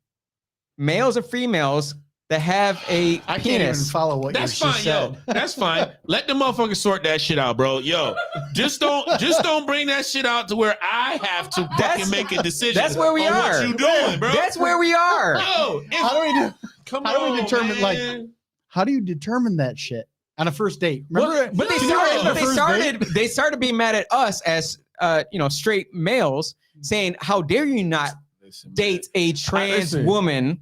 males or females that have a I can't even penis. follow what That's you fine, just yo. said. That's fine. Let the motherfuckers sort that shit out, bro. Yo, just don't bring that shit out to where I have to fucking make a decision. that's where we on are. What you doing, bro? That's where we are. Yo, if- How do we do? come how do we on, determine, like, man. How do you determine that shit on a first date? Remember? Well, but they Can you started. remember But the first date? they started being mad at us as straight males, saying, "How dare you not Listen, man. date a trans Listen. woman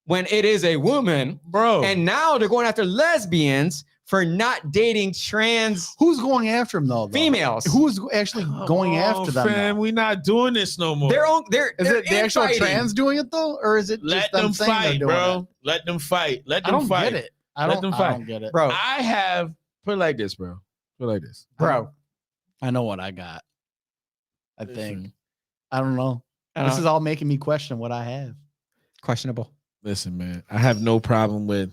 when it is a woman?" bro. And now they're going after lesbians for not dating trans Who's going after him though? females. Who's actually going after them? fam. now? We not doing this no more. Their own. They're Is they're it the actual infighting. trans doing it though, or is it Let just them saying they're fight, doing bro. it? Let them fight. Let I them don't fight. get it. I Let don't. them I fight. don't get it, bro? I have put it like this, bro. Put it like this. Bro, I know what I got. I think. Listen. I don't know. This is all making me question what I have. questionable. Listen, man. I have no problem with.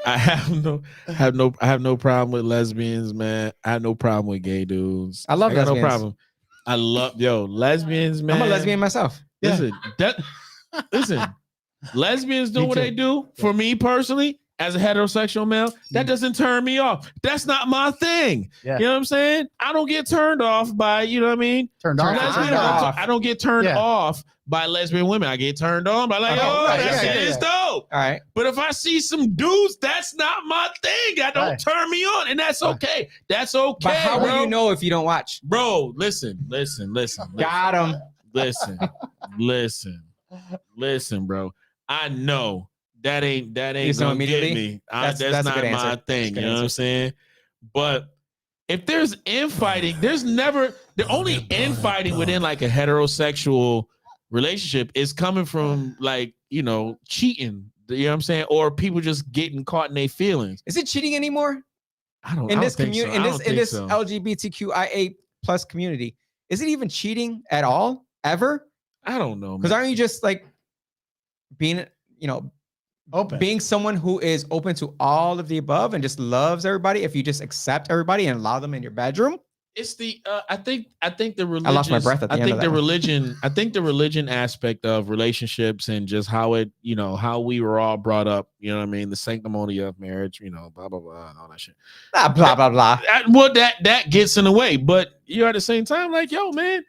I have no problem with lesbians, man. I have no problem with gay dudes. I love got lesbians. no problem. I love lesbians, man. I'm a lesbian myself. Listen, lesbians do Me what too. they do. For me personally, as a heterosexual male, that doesn't turn me off. That's not my thing. Yeah. You know what I'm saying? I don't get turned off by, you know what I mean? Turned Turned off. on. I don't get turned Yeah. off by lesbian women. I get turned on by like, Okay, oh, right, that yeah, shit yeah, is dope. All right. But if I see some dudes, that's not my thing. That don't Right. turn me on, and that's okay. That's okay. But how bro. will you know if you don't watch? Bro, listen. Got him. Listen, bro. I know that ain't just know gonna get immediately? me. That's a That's good not my answer. thing. That's a good You know what I'm answer. saying? But if there's infighting, there's never the only infighting within like a heterosexual relationship is coming from like, you know, cheating. You know what I'm saying? Or people just getting caught in their feelings. Is it cheating anymore I don't in I this don't think so. community? I In don't this think this so. LGBTQIA plus community, is it even cheating at all ever? I don't know. Because man. aren't you just like being, you know, Open. being someone who is open to all of the above and just loves everybody? If you just accept everybody and allow them in your bedroom, It's the I think the religion. I lost my breath at the end of that one. I think the religion aspect of relationships and just how it, you know, how we were all brought up, you know what I mean, the sanctimony of marriage, you know, blah blah blah, and all that shit. blah blah blah. That gets in the way, but you're at the same time like, yo, man,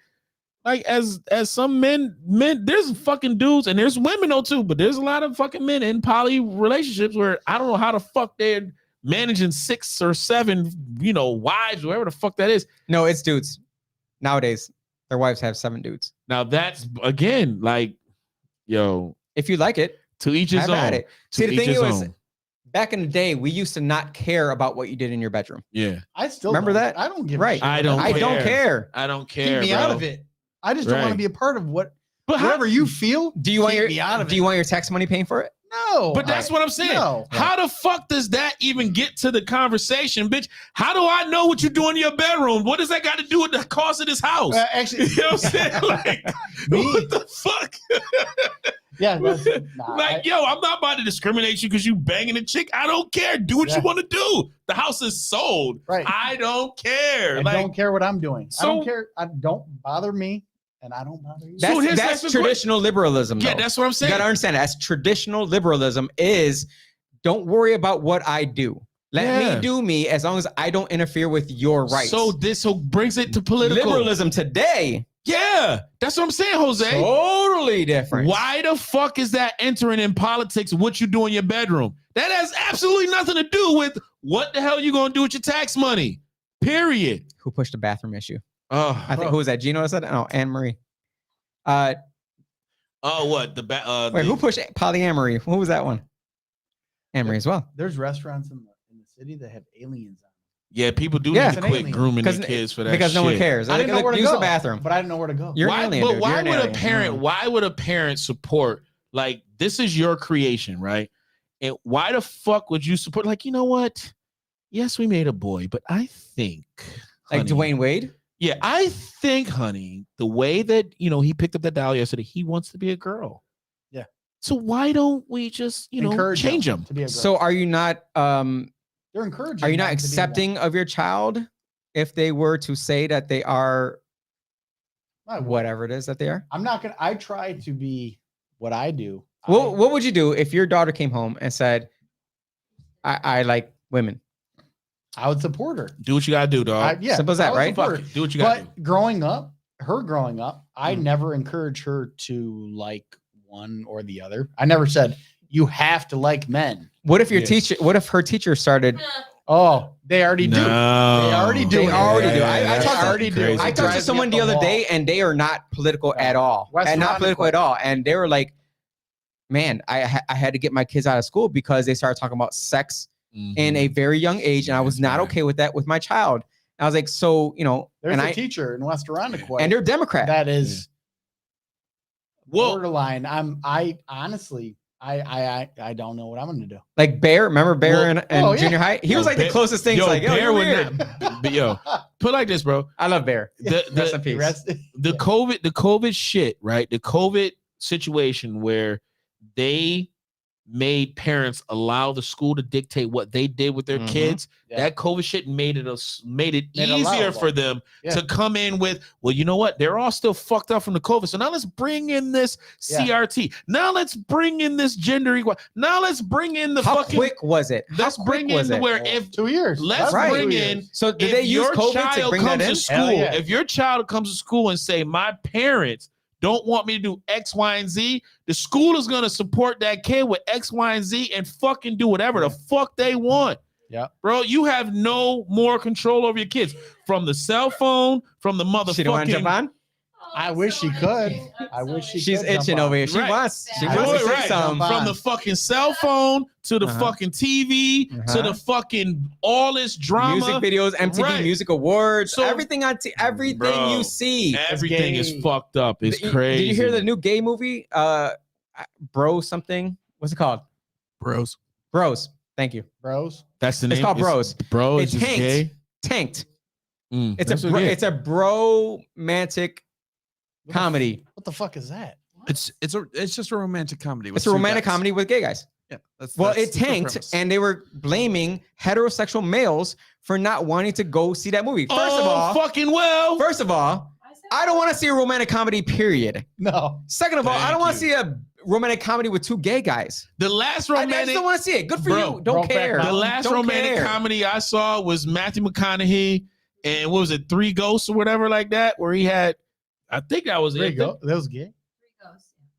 like as some men, there's fucking dudes and there's women though too, but there's a lot of fucking men in poly relationships where I don't know how the fuck they're managing 6 or 7, you know, wives, whatever the fuck that is. No, it's dudes. Nowadays, their wives have 7 dudes. Now that's again like, yo, If you like it, to each his have own. at it. See, To the each thing his is, own. back in the day, we used to not care about what you did in your bedroom. Yeah, I still Remember don't. that? I don't give Right. a shit. I don't I don't care. care. I don't Keep care. me bro. out of it. I just don't want Right. to be a part of what But how, whatever you feel. Do you want keep your me out of Do it. you want your tax money paying for it? No. but that's what I'm saying. No. How the fuck does that even get to the conversation, bitch? How do I know what you do in your bedroom? What does that got to do with the cost of this house? Actually, You know what I'm saying? Like, what the fuck? yeah. That's, nah, Like, yo, I'm not about to discriminate you because you banging a chick. I don't care. Do what Yeah. you want to do. The house is sold. Right. I don't care. I Like, don't care what I'm doing. I So- don't care. I don't bother me, and I don't bother you. That's, here's- that's that's the traditional liberalism. yeah, though. that's what I'm You saying. gotta understand. That's traditional liberalism. Is don't worry about what I do. Let Yeah. me do me as long as I don't interfere with your rights. So this brings it to political. liberalism today, Yeah, that's what I'm saying, Jose. totally different. Why the fuck is that entering in politics? What you do in your bedroom? That has absolutely nothing to do with what the hell you gonna do with your tax money. Period. Who pushed the bathroom issue? Oh, I think who was that? Gino that said it? No, Anne Marie. what Wait, who pushed polyamory? Who was that one? Anne Marie as well. There's restaurants in the city that have aliens on. Yeah, people do Yeah. need to It's an quit alien. grooming their 'Cause- kids for that Because no one shit. cares. I didn't know Like, where to use go. the bathroom. But I didn't know where to go. You're Why, an alien, but dude. why You're an would a alien. parent? Why would a parent support like this is your creation, right? And why the fuck would you support? Like, you know what? Yes, we made a boy, but I think Like honey, Dwayne Wade. Yeah, I think, honey, the way that he picked up that doll yesterday, he wants to be a girl. Yeah. So why don't we just Encourage change them him? to be a girl. So are you not they're encouraging. are you not them to be accepting of your child if they were to say that they are one. whatever it is that they are? I'm not gonna. I try to be what I do. What would you do if your daughter came home and said, I like women? I would support her. Do what you gotta do, dog. Yeah, Simple as that, I would right? support Fuck her. it. Do what you gotta do. But growing up, I Mm. never encouraged her to like one or the other. I never said you have to like men. What if your Yeah. teacher? What if her teacher started? Oh, they already do. No. They already do. They already do. Yeah, I that's talked to- already do. crazy. I It talked to drives me someone up the other wall. day, and they are not political Yeah. at all, West and not Veronica. political at all. And they were like, "Man, I had to get my kids out of school because they started talking about sex in a very young age, and I was That's not bad. okay with that with my child." And I was like, "So There's and a I teacher in West Veronica. and they're Democrat." that is Well, borderline. I honestly, I don't know what I'm gonna do. Like Bear, remember Bear Well, in oh, yeah. junior high? He Yo, was like the Bear- closest thing. yo, Like, yo, Bear you're would weird. not- but yo, put it like this, bro. I love Bear. The Rest in peace. the COVID shit, right? The COVID situation where they made parents allow the school to dictate what they did with their Mhm. kids. Yeah. That COVID shit made it Made it easier allowable. for them Yeah. to come in with, well, you know what? They're all still fucked up from the COVID. So now let's bring in this Yeah. CRT. Now let's bring in this gender equal. Now let's bring in the How fucking quick was it? How let's quick bring in was the it? where if 2 years. let's That's bring 2 in years. So did if they use your COVID to child bring that comes in? to school, Hell yeah. if your child comes to school and say, my parents don't want me to do X, Y, and Z, the school is gonna support that kid with X, Y, and Z and fucking do whatever the fuck they want. Yeah. Bro, you have no more control over your kids. From the cell phone, from the She don't want to jump motherfucking. on. I wish she could. I wish she She's could jump itching on. over here. She Right. wants. She I wants would, to say right. something. Jump From the fucking cell phone to the Uh-huh. fucking TV to Uh-huh. the fucking all this drama. Music videos, MTV Right. Music Awards, So- everything on everything Bro, you see. Everything is gay. fucked up. It's crazy. Did you hear the new gay movie? Bro something. What's it called? Bros. Bros. Thank you. Bros. That's the name. It's called Bros. Bro, It it's just tanked. gay. Tanked. Mm, It's that's a what it is. it's a bromantic comedy. What the fuck is that? It's just a romantic comedy. with It's a two romantic guys. comedy with gay guys. Yeah. Well, that's it the tanked, premise. and they were blaming heterosexual males for not wanting to go see that movie. First of Oh, all, fucking well. I don't want to see a romantic comedy. Period. No. Second of all, I Thank don't want to you. see a romantic comedy with two gay guys. The last I just romantic, don't want to see it. Good for Bro, you. Don't Brokeback care. Mountain. the last Don't romantic care. comedy I saw was Matthew McConaughey and what was it, Three Ghosts or whatever like that, where he had, I think that was There it. you go. That was gay.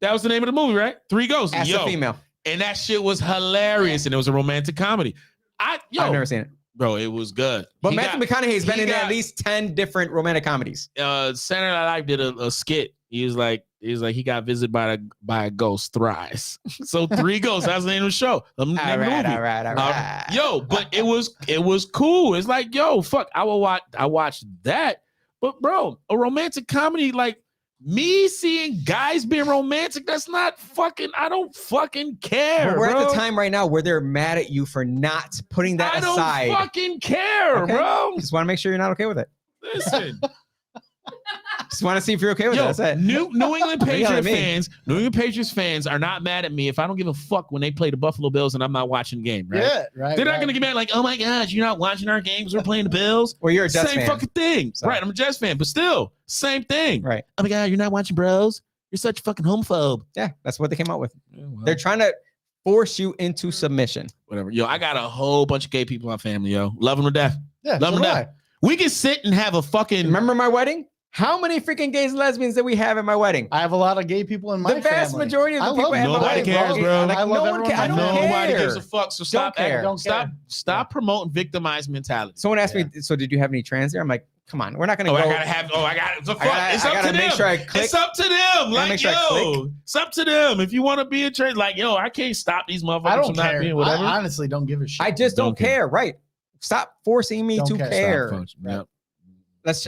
That was the name of the movie, right? Three Ghosts. As a female, And that shit was hilarious, and it was a romantic comedy. I've never seen it. Bro, it was good. But He Matthew got- McConaughey's been he in got- at least 10 different romantic comedies. Saturday Night Live did a skit. He was like he got visited by a ghost thrice. So Three Ghosts. That's the name of the show. The name of the movie. All right. Yo, but it was cool. It's like, yo, fuck. I watched that. But bro, a romantic comedy, like me seeing guys being romantic, that's not fucking, I don't fucking care. But we're bro. at the time right now where they're mad at you for not putting that I don't aside. fucking care, Okay. bro. Just want to make sure you're not okay with it. Listen. Just want to see if you're okay with it. Yo, That's it. New England What are you yelling Patriots at me? fans, New England Patriots fans are not mad at me if I don't give a fuck when they play the Buffalo Bills and I'm not watching the game, right? Yeah, right. They're not right. gonna get mad like, oh my gosh, you're not watching our games. We're playing the Bills. Or you're a Jets Same fan. fucking thing, So- right? I'm a Jets fan, but still, same thing. Right. Oh my god, you're not watching Bros. You're such a fucking homophobe. Yeah, that's what they came up with. Yeah, well, They're trying to force you into submission. whatever. Yo, I got a whole bunch of gay people in my family. Yo, love them to death. Yeah, Love so them do to I. death. We can sit and have a fucking. Remember my wedding? How many freaking gays and lesbians did we have at my wedding? I have a lot of gay people in my The vast family. majority of the I people love at my Nobody wedding. cares, bro. Like, I love no one everyone cares. I I don't know. Nobody care. gives a fuck. So stop, care. Don't stop, care. stop promoting victimized mentality. Someone asked me, so did you have any trans there? I'm like, come on, we're not gonna Oh, go. I gotta have. Oh, I got. It's I gotta- it's I up gotta to make them. sure I click. It's up to them. Like, make sure I yo, it's up to them. If you want to be a trans, like, yo, I can't stop these motherfuckers I from don't not care. being I whatever. honestly don't give a shit. I just don't Don't care. care. Right. Stop forcing me Don't to care. care. Stop function. Yep.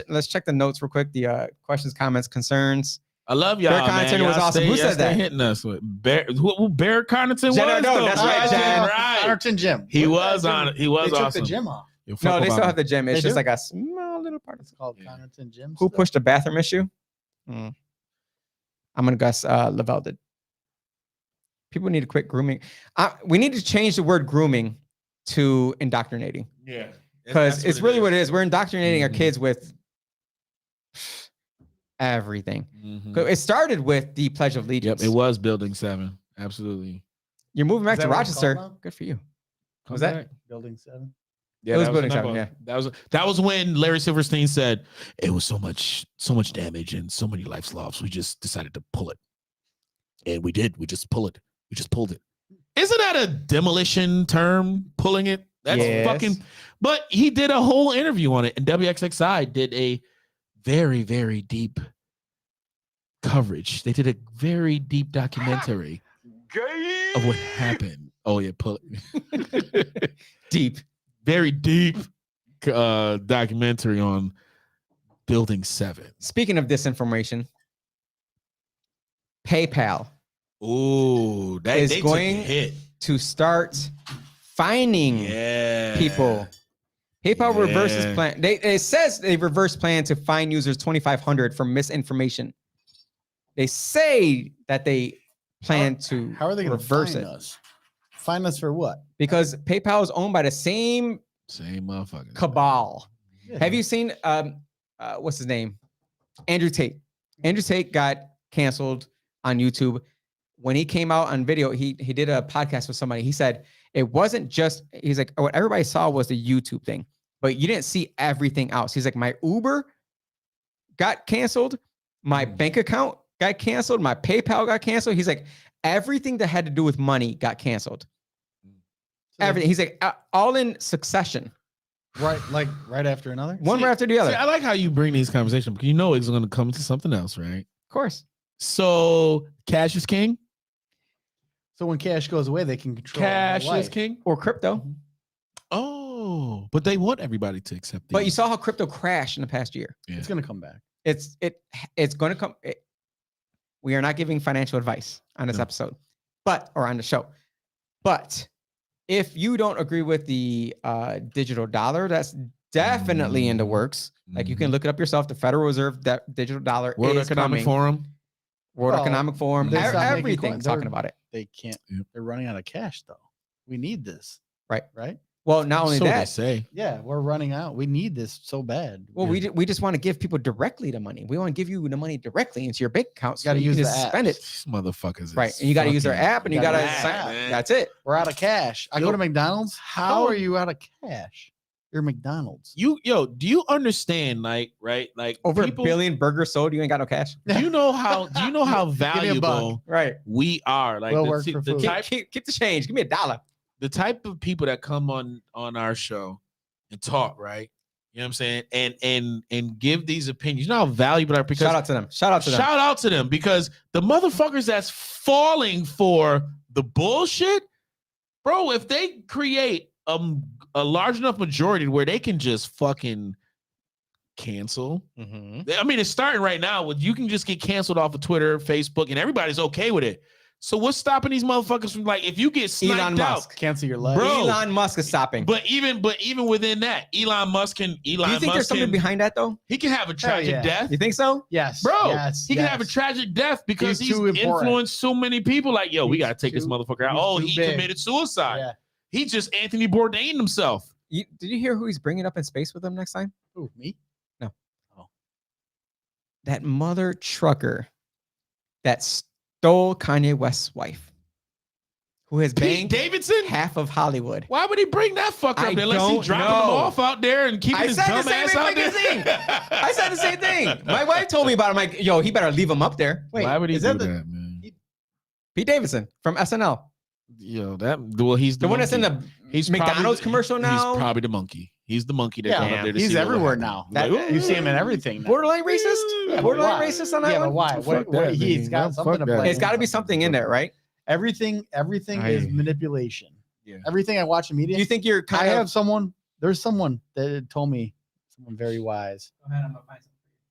Let's check the notes real quick. The questions, comments, concerns. I love y'all, Bear man. Connaughton was Y'all awesome. stay- Who y'all said stay that? Hitting us with Bear. Who Bear Connaughton Jen, was? no, though? that's right, Jen. Right. Arlington Gym. He Look was at that on gym. it. He was They took awesome. the gym off. Yo, fuck No, they about still me. have the gym. It's They just do? like a small little part. It's called Yeah. Connaughton Gym. Who still. pushed the bathroom issue? I'm gonna guess Lavelle did. People need to quit grooming. We need to change the word grooming to indoctrinating, Yeah, because it's really what it is. We're indoctrinating our Mhm. kids with everything. Mhm. It started with the Pledge of Yep, Allegiance. it was Building 7. Absolutely. You're moving back Is to that what it's Rochester. called now? Good for you. Come Was that- back. Building 7. Yeah, It was that Building the 7, number. yeah. That was when Larry Silverstein said it was so much damage and so many lives lost. We just decided to pull it, and we did. We just pulled it. Isn't that a demolition term? Pulling it. That's Yes. fucking. But he did a whole interview on it, and WXXI did a very, very deep coverage. They did a very deep documentary of what happened. Oh yeah, pull it. Deep. Very deep documentary on Building 7. Speaking of disinformation, PayPal Ooh, that Is they going- took a hit. to start fining Yeah, people. PayPal reverses Yeah. plan. It says they reverse plan to fine users $2,500 for misinformation. They say that they plan to How are they going to reverse fine it us? Fine us for what? because PayPal is owned by the same Same motherfucker. cabal. Have you seen what's his name? Andrew Tate. Andrew Tate got canceled on YouTube. When he came out on video, he did a podcast with somebody. He said it wasn't just, he's like, what everybody saw was the YouTube thing, but you didn't see everything else. He's like, my Uber got canceled, my bank account got canceled. My PayPal got canceled. He's like, everything that had to do with money got canceled. Everything. He's like, all in succession. Right, like right after another. One right after the other. See, I like how you bring these conversations because you know it's going to come to something else, right? Of course. So cash is king. So when cash goes away, they can control Cash life. is king. Or crypto. Oh, but they want everybody to accept. But you these. saw how crypto crashed in the past year. Yeah. It's gonna come back. It's going to come. We are not giving financial advice on this No. episode, or on the show. But if you don't agree with the digital dollar, that's definitely in the works. Like you can look it up yourself. The Federal Reserve digital dollar World is Economic coming. Forum. World Well, Economic Forum. they stopped making Everything's coins. talking They're- about it. They can't. Yep. They're running out of cash though. We need this. Right. Right. Well, not only So they that. say. Yeah, we're running out. We need this so bad. Well, we just want to give people directly the money. We want to give you the money directly into your bank account. So Gotta you use can the just spend it. These motherfuckers. Right. is And you got to use their fucking app and you got gotta to use sign. that, man. That's it. We're out of cash. I Yo, go to McDonald's. How how- are you out of cash? You're McDonald's. Do you understand? Like, right? Like Over people, a billion burgers sold. You ain't got no cash. Do you know how me a buck. valuable Right. we are? Like We'll the, work t- for the food. type Keep the change. Give me $1. the type of people that come on our show and talk, right? You know what I'm saying? And give these opinions. You know how valuable they are because Shout out to them. Shout out to them. shout out to them because the motherfuckers that's falling for the bullshit, bro, if they create a large enough majority where they can just fucking cancel. Mhm. I mean, it's starting right now with you can just get canceled off of Twitter, Facebook, and everybody's okay with it. So what's stopping these motherfuckers from like if you get sniped Elon out? Musk. Cancel your life. Bro. Elon Musk is stopping. But even within that, Elon Musk Do you think there's something behind that though? he can have a tragic yeah. death. You think so? Yes. Bro, Yes. he can have a yes. tragic death because He's he's too important. influenced so many people. Like, yo, we He's gotta take this too- motherfucker out. he's Oh, too he big. committed suicide. Yeah. He just Anthony Bourdain himself. Did you hear who he's bringing up in space with him next time? Who, me? That mother trucker that stole Kanye West's wife, who has Pete banged Davidson? half of Hollywood. Why would he bring that fucker I up there unless he don't dropping him know. off out there and keeping I his said the dumb same ass thing, out there? I said the same thing. My wife told me about it. I'm like, yo, he better leave him up there. Wait, Why would he is do that that, the- man? Pete Davidson from SNL. Yo, he's The one that's in monkey. the He's McDonald's probably, commercial now. He's probably the monkey. He's the monkey that's Yeah, going up there to he's see what everywhere happens. now. That- Like, You see him in everything. Now. Borderline racist? Yeah, but Borderline why? racist on that Yeah, one? but why? Fuck What that, he's man. got Fuck something to that. play. It's got to be something in there, right? Everything is I- manipulation. Yeah. Everything I watch in media. Do you think you're I kind have of? someone. There's someone that had told me, someone very wise.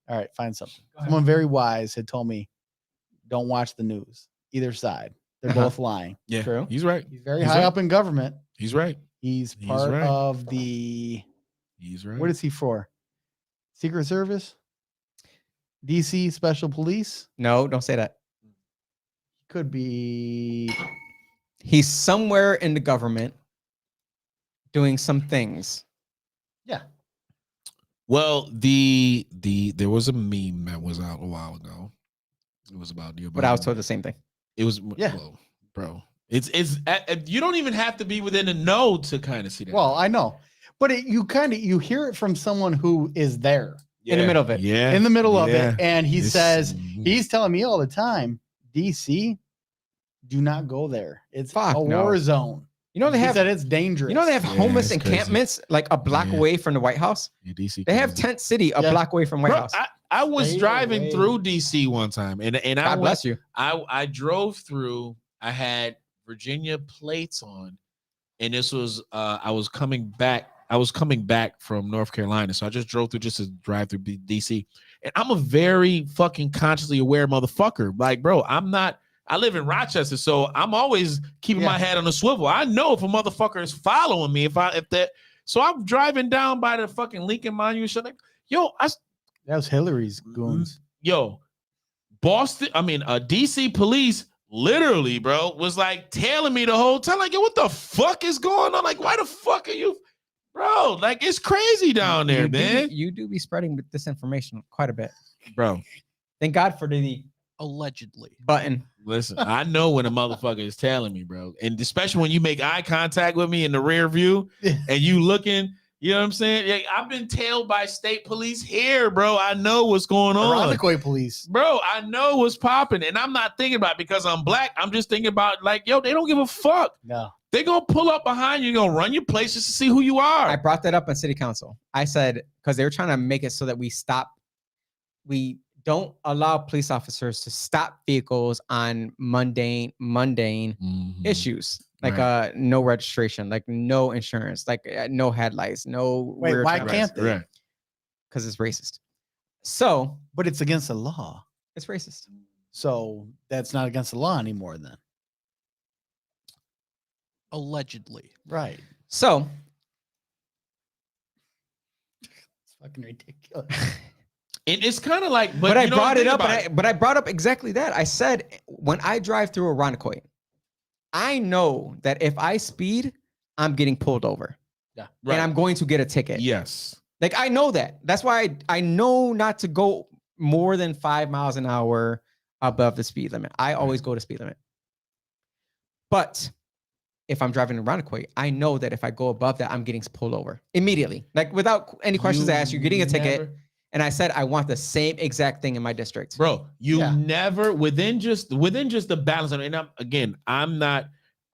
All right, find something. Someone very wise had told me, don't watch the news. Either side. They're Uh-huh. both lying. Yeah, True. he's right. He's very He's high right. up in government. He's right. He's He's part right. of the. He's right. What is he for? Secret Service? DC Special Police? No, don't say that. Could be. He's somewhere in the government doing some things. Yeah. Well, there was a meme that was out a while ago. It was about you. But I was told the same thing. It was Yeah. well, bro. It's you don't even have to be within a know to kind of see that. Well, I know. But you hear it from someone who is there in the middle of it. Yeah. in the middle of Yeah. it. And he It's- says, he's telling me all the time, DC, do not go there. It's Fuck a no. war zone. You know they He have. said it's dangerous. You know they have Yeah, homeless it's crazy. encampments like a block Yeah. away from the White House. Yeah, DC. They have crazy. Tent City a Yeah. block away from White Bro, House. I was Stay driving away. through DC one time, and I God went, bless you. I drove through. I had Virginia plates on, and this was I was coming back. I was coming back from North Carolina, so I just drove through just to drive through DC. And I'm a very fucking consciously aware motherfucker. Like, bro, I'm not. I live in Rochester, so I'm always keeping my Yeah. head on the swivel. I know if a motherfucker is following me, if that. So I'm driving down by the fucking Lincoln Monument, shit like, yo, that was Hillary's goons. yo, DC police literally, bro, was like tailing me the whole time. Like, yo, what the fuck is going on? Like, why the fuck are you, bro? Like, it's crazy down there, man. You do be spreading disinformation quite a bit. Bro, Thank God for the Allegedly. button. listen, I know when a motherfucker is tailing me, bro. And especially when you make eye contact with me in the rear view and you looking, You know what I'm saying? Yeah, I've been tailed by state police here, bro. I know what's going on. Irondequoit police. Bro, I know what's popping. And I'm not thinking about it because I'm black. I'm just thinking about like, yo, they don't give a fuck. No. They're going to pull up behind you, going to run your place just to see who you are. I brought that up on city council. I said, because they were trying to make it so that we don't allow police officers to stop vehicles on mundane issues. Like no registration, like no insurance, like no headlights, no. Wait, rear why cameras. can't they? Right. Because it's racist. So But it's against the law. it's racist. So that's not against the law anymore then. Allegedly. Right. So It's fucking ridiculous. It's kind of like, but I you know, brought it think up, about but I brought up exactly that. I said when I drive through Irondequoit, I know that if I speed, I'm getting pulled over, Yeah. and I'm going to get a ticket. Yes. Like I know that. That's why I know not to go more than 5 miles an hour above the speed limit. I always go to speed limit. But if I'm driving around Irondequoit, I know that if I go above that, I'm getting pulled over immediately, like without any questions asked. You're getting a ticket. Never- And I said I want the same exact thing in my district. Bro, you Yeah. never within just the balance. And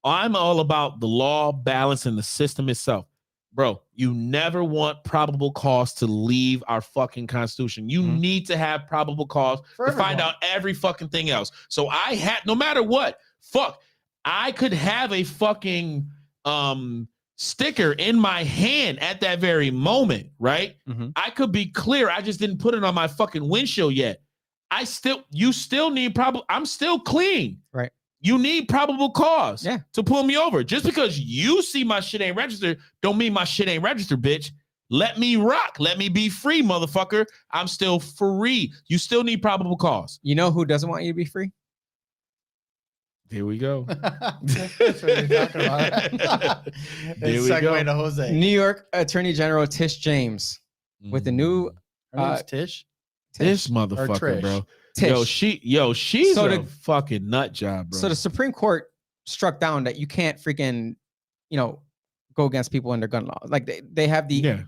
I'm all about the law, balance, and the system itself. Bro, you never want probable cause to leave our fucking constitution. You Mhm. need to have probable cause For to find everyone. out every fucking thing else. So I had, no matter what, I could have a fucking sticker in my hand at that very moment, right? Mhm. I could be clear. I just didn't put it on my fucking windshield yet. You still need I'm still clean. Right. You need probable cause Yeah. to pull me over. Just because you see my shit ain't registered, don't mean my shit ain't registered, bitch. Let me rock. Let me be free, motherfucker. I'm still free. You still need probable cause. You know who doesn't want you to be free? Here we go. That's what you're talking about. There we Segue go. to Jose. New York Attorney General Tish James with the new Her name's Tish. This motherfucker, Trish. bro. Tish. She's So a the- fucking nut job, bro. So the Supreme Court struck down that you can't freaking, go against people in their gun laws. Like they have the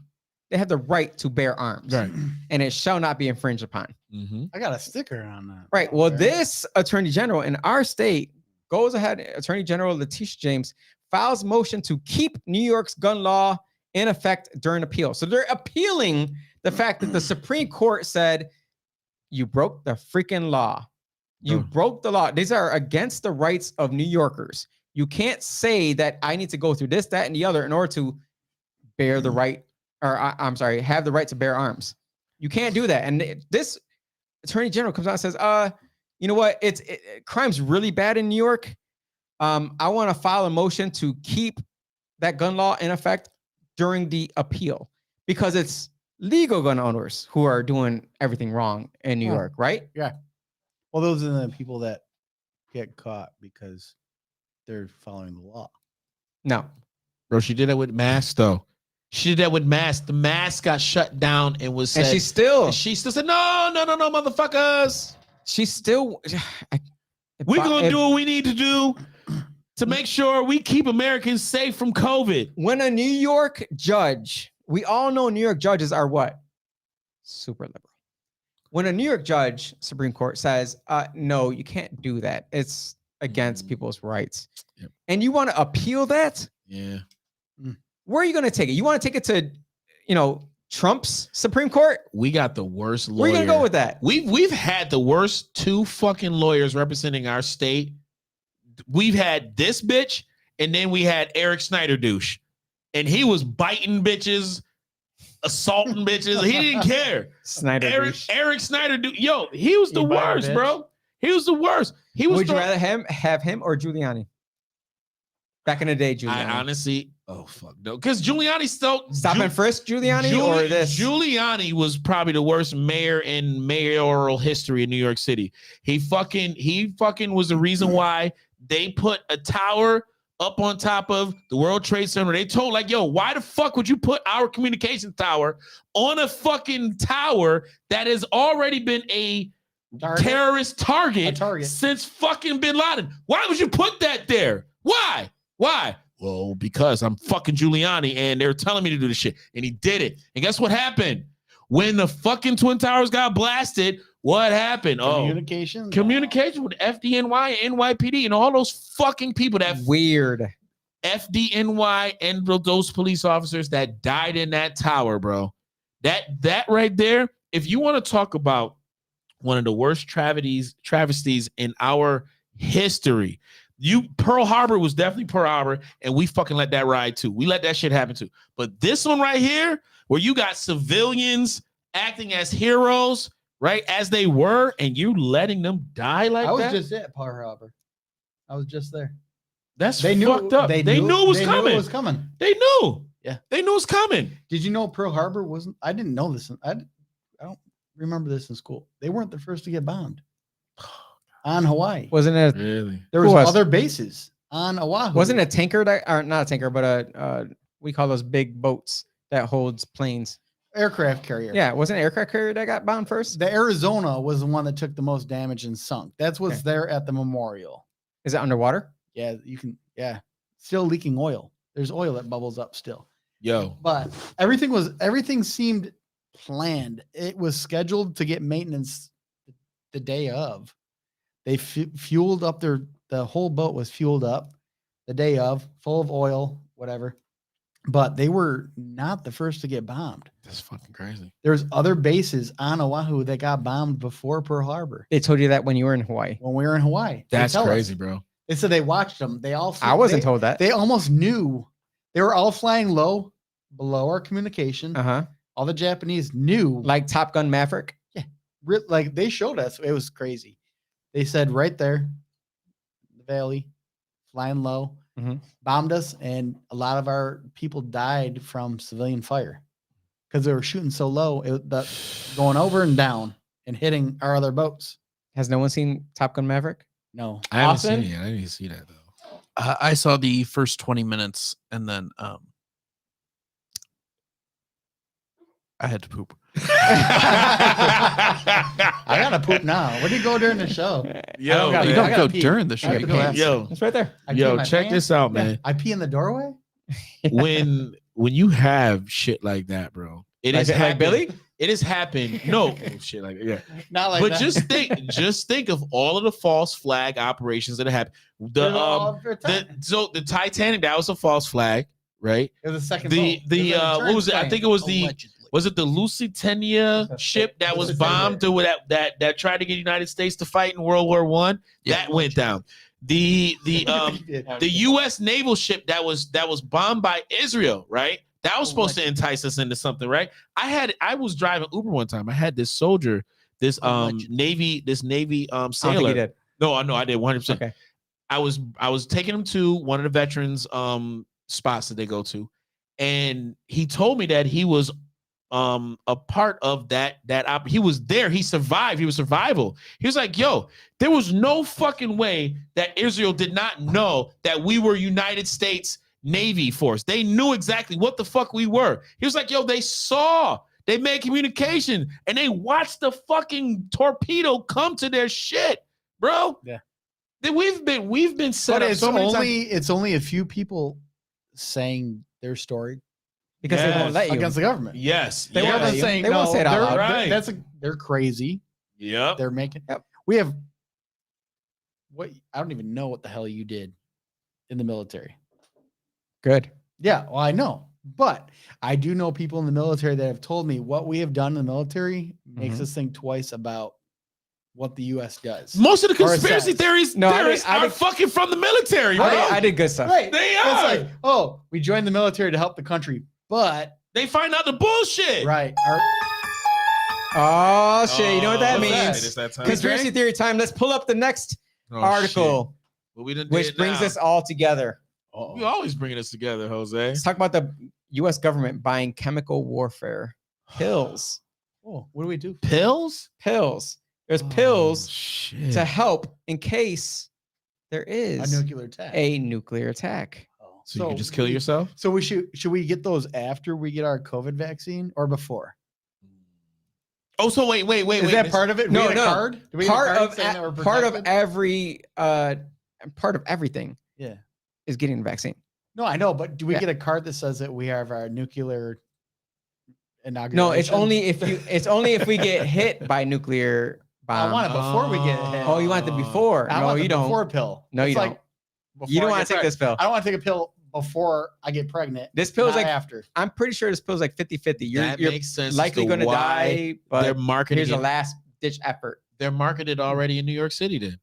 they have the right to bear arms, Right. and it shall not be infringed upon. Mhm. I got a sticker on that. Right. Well, Okay. this Attorney General in our state goes ahead. Attorney General Letitia James files motion to keep New York's gun law in effect during appeal. So they're appealing the fact that the Supreme Court said you broke the freaking law. You Oh. broke the law. These are against the rights of New Yorkers. You can't say that I need to go through this, that, and the other in order to bear the right, or I'm sorry, have the right to bear arms. You can't do that. And this Attorney General comes out and says, you know what? Crime's really bad in New York. I want to file a motion to keep that gun law in effect during the appeal because it's legal gun owners who are doing everything wrong in New Yeah. York, right? Well, those are the people that get caught because they're following the law. No. Bro, she did that with masks, though. She did that with masks. The mask got shut down and was And said, she still said, no, motherfuckers. she's still We're going to do what we need to do to make sure we keep Americans safe from COVID. when a New York judge, we all know New York judges are what? Super liberal. When a New York judge, Supreme Court says, no, you can't do that. It's against people's rights. Yep. And you want to appeal that? Yeah. Where are you going to take it? You want to take it to, Trump's Supreme Court? We got the worst lawyer. Where are you going to go with that? We've had the worst two fucking lawyers representing our state. We've had this bitch, and then we had Eric Snyder douche. And he was biting bitches, assaulting bitches. He didn't care. Snyder. douche. Eric Snyder douche. Yo, he was the You bite a worst, bitch? bro. He was the worst. He was Would you rather have him or Giuliani? Back in the day, I Giuliani. honestly, oh fuck no. Because Giuliani still Stop and frisk Giuliani or this? Giuliani was probably the worst mayor in mayoral history in New York City. He fucking was the reason why they put a tower up on top of the World Trade Center. They told like, yo, why the fuck would you put our communications tower on a fucking tower that has already been a terrorist target A target. since fucking Bin Laden? Why would you put that there? Why? well, because I'm fucking Giuliani and they're telling me to do this shit. And he did it. And guess what happened? When the fucking Twin Towers got blasted, what happened? Communication With FDNY, NYPD, and all those fucking people that Weird. FDNY and those police officers that died in that tower, bro. That right there, if you want to talk about one of the worst travesties in our history, Pearl Harbor was definitely Pearl Harbor, and we fucking let that ride too. We let that shit happen too. But this one right here, where you got civilians acting as heroes, right, as they were, and you letting them die like that. I was just at Pearl Harbor. I was just there. That's fucked up. They knew it was coming. Knew it was coming. They knew. Yeah. They knew it was coming. Did you know Pearl Harbor wasn't? I didn't know this. I don't remember this in school. They weren't the first to get bombed on Hawaii. Wasn't it? Really? There Who was was? other bases on Oahu. Wasn't a tanker that, or not a tanker, but we call those big boats that holds planes. Aircraft carrier. Yeah, wasn't an aircraft carrier that got bombed first? The Arizona was the one that took the most damage and sunk. That's what's there at the memorial. Is it underwater? Yeah, you can. Yeah, still leaking oil. There's oil that bubbles up still. Yo. But everything seemed planned. It was scheduled to get maintenance the day of. They fueled up the whole boat was fueled up the day of, full of oil, whatever. But they were not the first to get bombed. That's fucking crazy. There's other bases on Oahu that got bombed before Pearl Harbor. They told you that when you were in Hawaii. When we were in Hawaii. They That's tell us. crazy, bro. They said they watched them. They all. I wasn't told that. They almost knew. They were all flying low, below our communication. Uh-huh. All the Japanese knew. Like Top Gun Maverick. Like they showed us. It was crazy. They said right there, the valley, flying low, bombed us, and a lot of our people died from civilian fire because they were shooting so low, going over and down and hitting our other boats. Has no one seen Top Gun Maverick? No. I haven't Austin? seen it yet. I didn't see that though. I saw the first 20 minutes and then I had to poop. I gotta poop now. Where do you go during the show? Yo, gotta- You I don't gotta go pee. during the I show. gotta You pee. go after. yo, It's right there. I pee yo, in my check pants. this out, Yeah, man. I pee in the doorway. when you have shit like that, bro, it Like is that, like happened. Billy? It has happened. No shit like yeah. Not like But that. just think of all of the false flag operations that have happened. They're all for time. So the Titanic, that was a false flag, right? It was a second. The boat. It was an what was it? I insurance think it was claim. was it the Lusitania ship that was bombed to that tried to get the United States to fight in World War I? Yeah. That went down. The U.S. naval ship that was bombed by Israel, right? That was supposed to entice us into something, right? I was driving Uber one time. I had this soldier, this Navy I don't think sailor. you did. No, I did 100%. Okay. I was taking him to one of the veterans spots that they go to, and he told me that he was a part of that he was there. He survived. He was survival. He was like, yo, there was no fucking way that Israel did not know that we were United States Navy force. They knew exactly what the fuck we were. He was like, yo, they made communication and they watched the fucking torpedo come to their shit, bro. Yeah. We've been set But up it's so many only times. it's only a few people saying their story Because they Yes. won't let you. against the government. Yes. They won't weren't let you. saying They won't no, say it out they're- loud. Right. They're crazy. Yep. They're making. Yep. We have. What I don't even know what the hell you did in the military. Good. Yeah, well, I know, but I do know people in the military that have told me what we have done in the military makes Mhm. us think twice about what the U.S. does. Most of the Or it conspiracy says. theories No, I theorists did- are fucking from the military, bro. I did good stuff. Right? They It's are. like, oh, we joined the military to help the country, but They find out the bullshit. right, Oh shit! You know what that what's means? It's that time. Conspiracy theory time. Let's pull up the next Oh, article, shit. Well, we done did which it brings now. us all together. You always bringing us together, Jose. Let's talk about the U.S. government buying chemical warfare pills. oh, what do we do? Pills? Pills. There's Oh, pills shit. to help in case there A is nuclear attack. a nuclear attack. Oh. So you can just kill yourself? So we should we get those after we get our COVID vaccine or before? Oh, so wait. Is that part of it? No, We get a no. card? Do we get a Part card of saying that we're part of protected? every part of everything Yeah. is getting the vaccine. No, I know, but do we Yeah. get a card that says that we have our nuclear inauguration? No, it's only if we get hit by nuclear bomb. I want it before we get hit. Oh, you want the before? I no, want the you don't. before pill. No, It's you like don't. before You don't I want get to take preg- this pill. I don't want to take a pill before I get pregnant. This pill is not like after. I'm pretty sure this pill is like 50-50. That You're makes sense. as likely to going to why die, they're but marketing. here's a it- last ditch effort. They're marketed already in New York City. Then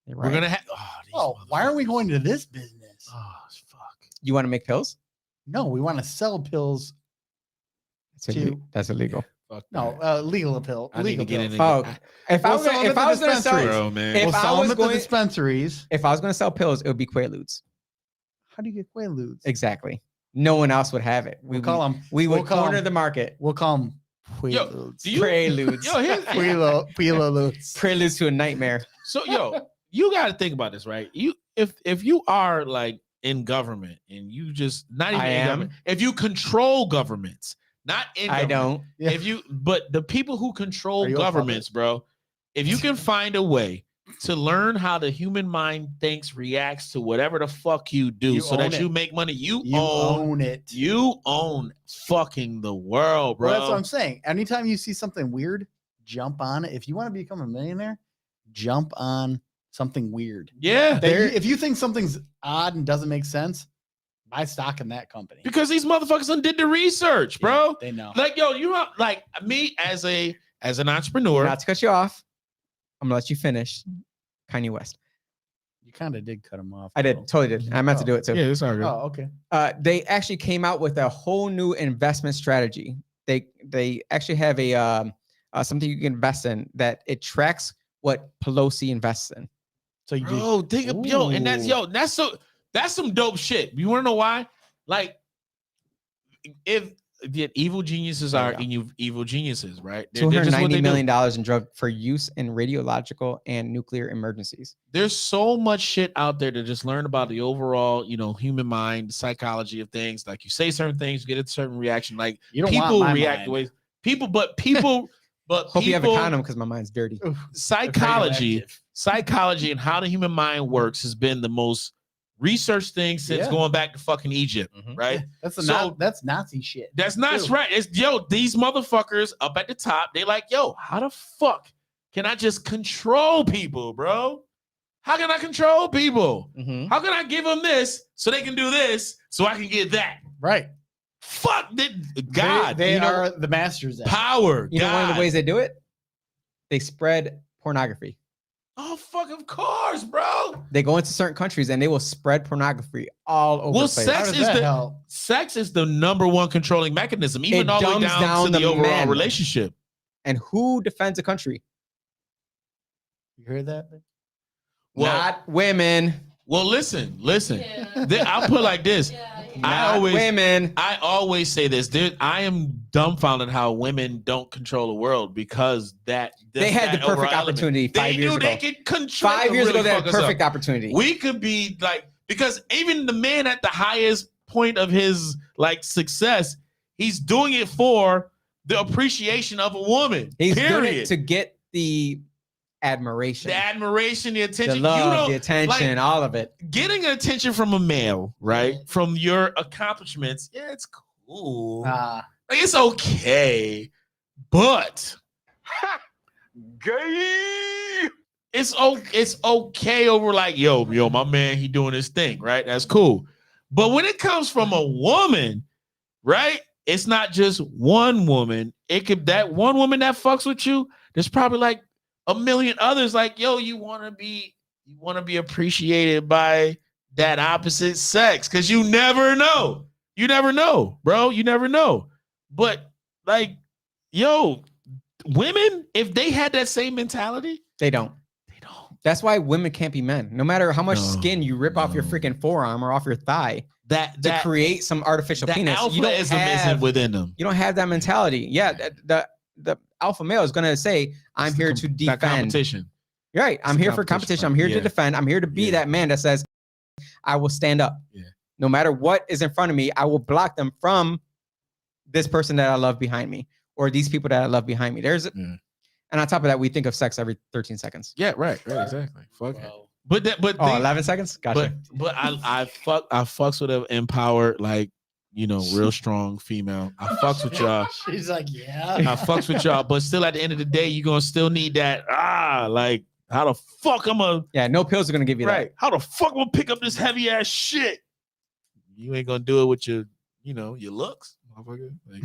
You're we're right. gonna have. Oh, why aren't we going to this business? Oh fuck. You want to make pills? No, we want to sell pills. That's illegal. Fuck No, that. legal pill. I need to Legal get pills. in. Oh, if I We'll was sell gonna, them if at I the was gonna sell, dispensary. Bro, man. If We'll I sell was them at the going- dispensaries. if I was going to sell pills, it would be Quaaludes. How do you get Quaaludes? Exactly. No one else would have it. We'll call them. We would we'll call corner 'em- the market. We'll call them Yo, Quaaludes. do you- Preludes. Yo, here's Quaaludes. Preludes to a nightmare. so yo, you got to think about this, right? You if you are like in government and you just not even I in am. government, if you control governments, not in I government, don't. Yeah. if you but the people who control Are you a governments, bro, if you can find a way to learn how the human mind thinks, reacts to whatever the fuck you do You so that own you it. make money, you You own it. own fucking the world, bro. Well, that's what I'm saying. Anytime you see something weird, jump on it. If you want to become a millionaire, jump on something weird. Yeah. If you think something's odd and doesn't make sense, buy stock in that company. Because these motherfuckers done did the research, Yeah, bro. they know. Like, yo, you know, like me as an entrepreneur. Not to cut you off, I'm gonna let you finish. Kanye West. You kind of did cut him off. I did, though. totally did. I meant to Oh. do it too. Yeah, it's all good. Oh, okay. They actually came out with a whole new investment strategy. They actually have a something you can invest in that it tracks what Pelosi invests in. So you Bro, think of, yo, and that's that's some dope shit. You want to know why? Like, if the evil geniuses There are you evil geniuses, right? $290 just what they do. million in drug for use in radiological and nuclear emergencies. There's so much shit out there to just learn about the overall, human mind, psychology of things. Like you say certain things, you get a certain reaction. Like you don't people want my react mind. the way people, but Hope you have a people- condom because my mind's dirty. Oof, psychology, radioactive. psychology, and how the human mind works has been the most researched thing since Yeah. going back to fucking Egypt, Mhm. right? That's Nazi shit. That's not Ew. right. It's these motherfuckers up at the top. They like, yo, how the fuck can I just control people, bro? How can I control people? Mhm. How can I give them this so they can do this so I can get that? Right. Fuck God. They you know- are the masters at it. Power. You know one of God. the ways they do it? They spread pornography. Oh, fuck, of course, bro. They go into certain countries and they will spread pornography all over Well, the place. How sex does is that the help? sex is the number one controlling mechanism, even It all the way dumbs down, down to the the overall men. relationship. And who defends a country? You heard that? Well, Not women. well, listen. I'll put it like this. Not women. I always say this. I am dumbfounded how women don't control the world because They had the perfect opportunity They 5 years knew ago. they could control. 5 years ago, really they had fuck us up. perfect opportunity. We could be like, because even the man at the highest point of his like success, he's doing it for the appreciation of a woman. He's doing period. it to get the admiration, The admiration, the the attention. love, the like, attention, all of it. getting attention from a male, right? From your accomplishments, yeah, it's cool. Ah, Like, it's okay, but it's okay over like, yo, my man, he doing his thing, right? That's cool. But when it comes from a woman, right? It's not just one woman. It could that one woman that fucks with you. There's probably like a million others. Like, yo, you want to be appreciated by that opposite sex because you never know. You never know, bro. You never know. But like, yo, women, if they had that same mentality, They don't. they don't. That's why women can't be men. No matter how much No, skin you rip off your no. freaking forearm or off your thigh That to create some artificial that penis, you don't alphaism isn't have within them. you don't have that mentality. Yeah, the alpha male is going to say, "I'm It's here the to that defend." competition. You're right. I'm It's a here for competition competition. I'm here part. to Yeah. defend. I'm here to be Yeah. that man that says, "I will stand up." Yeah. No matter what is in front of me, I will block them from this person that I love behind me or these people that I love behind me. Yeah. And on top of that, we think of sex every 13 seconds. Yeah, right, exactly. Fuck it. well, But Oh, they- 11 seconds. Gotcha. But I fucks with an empowered, like, you know, real strong female. I fucks with y'all. She's like, yeah. I fucks with y'all, but still at the end of the day, you're gonna still need that. Like, how the fuck I'm gonna Yeah, no pills are gonna give you right? How the fuck I'm gonna pick up this heavy ass shit? You ain't gonna do it with your, you know, your looks, motherfucker. Like,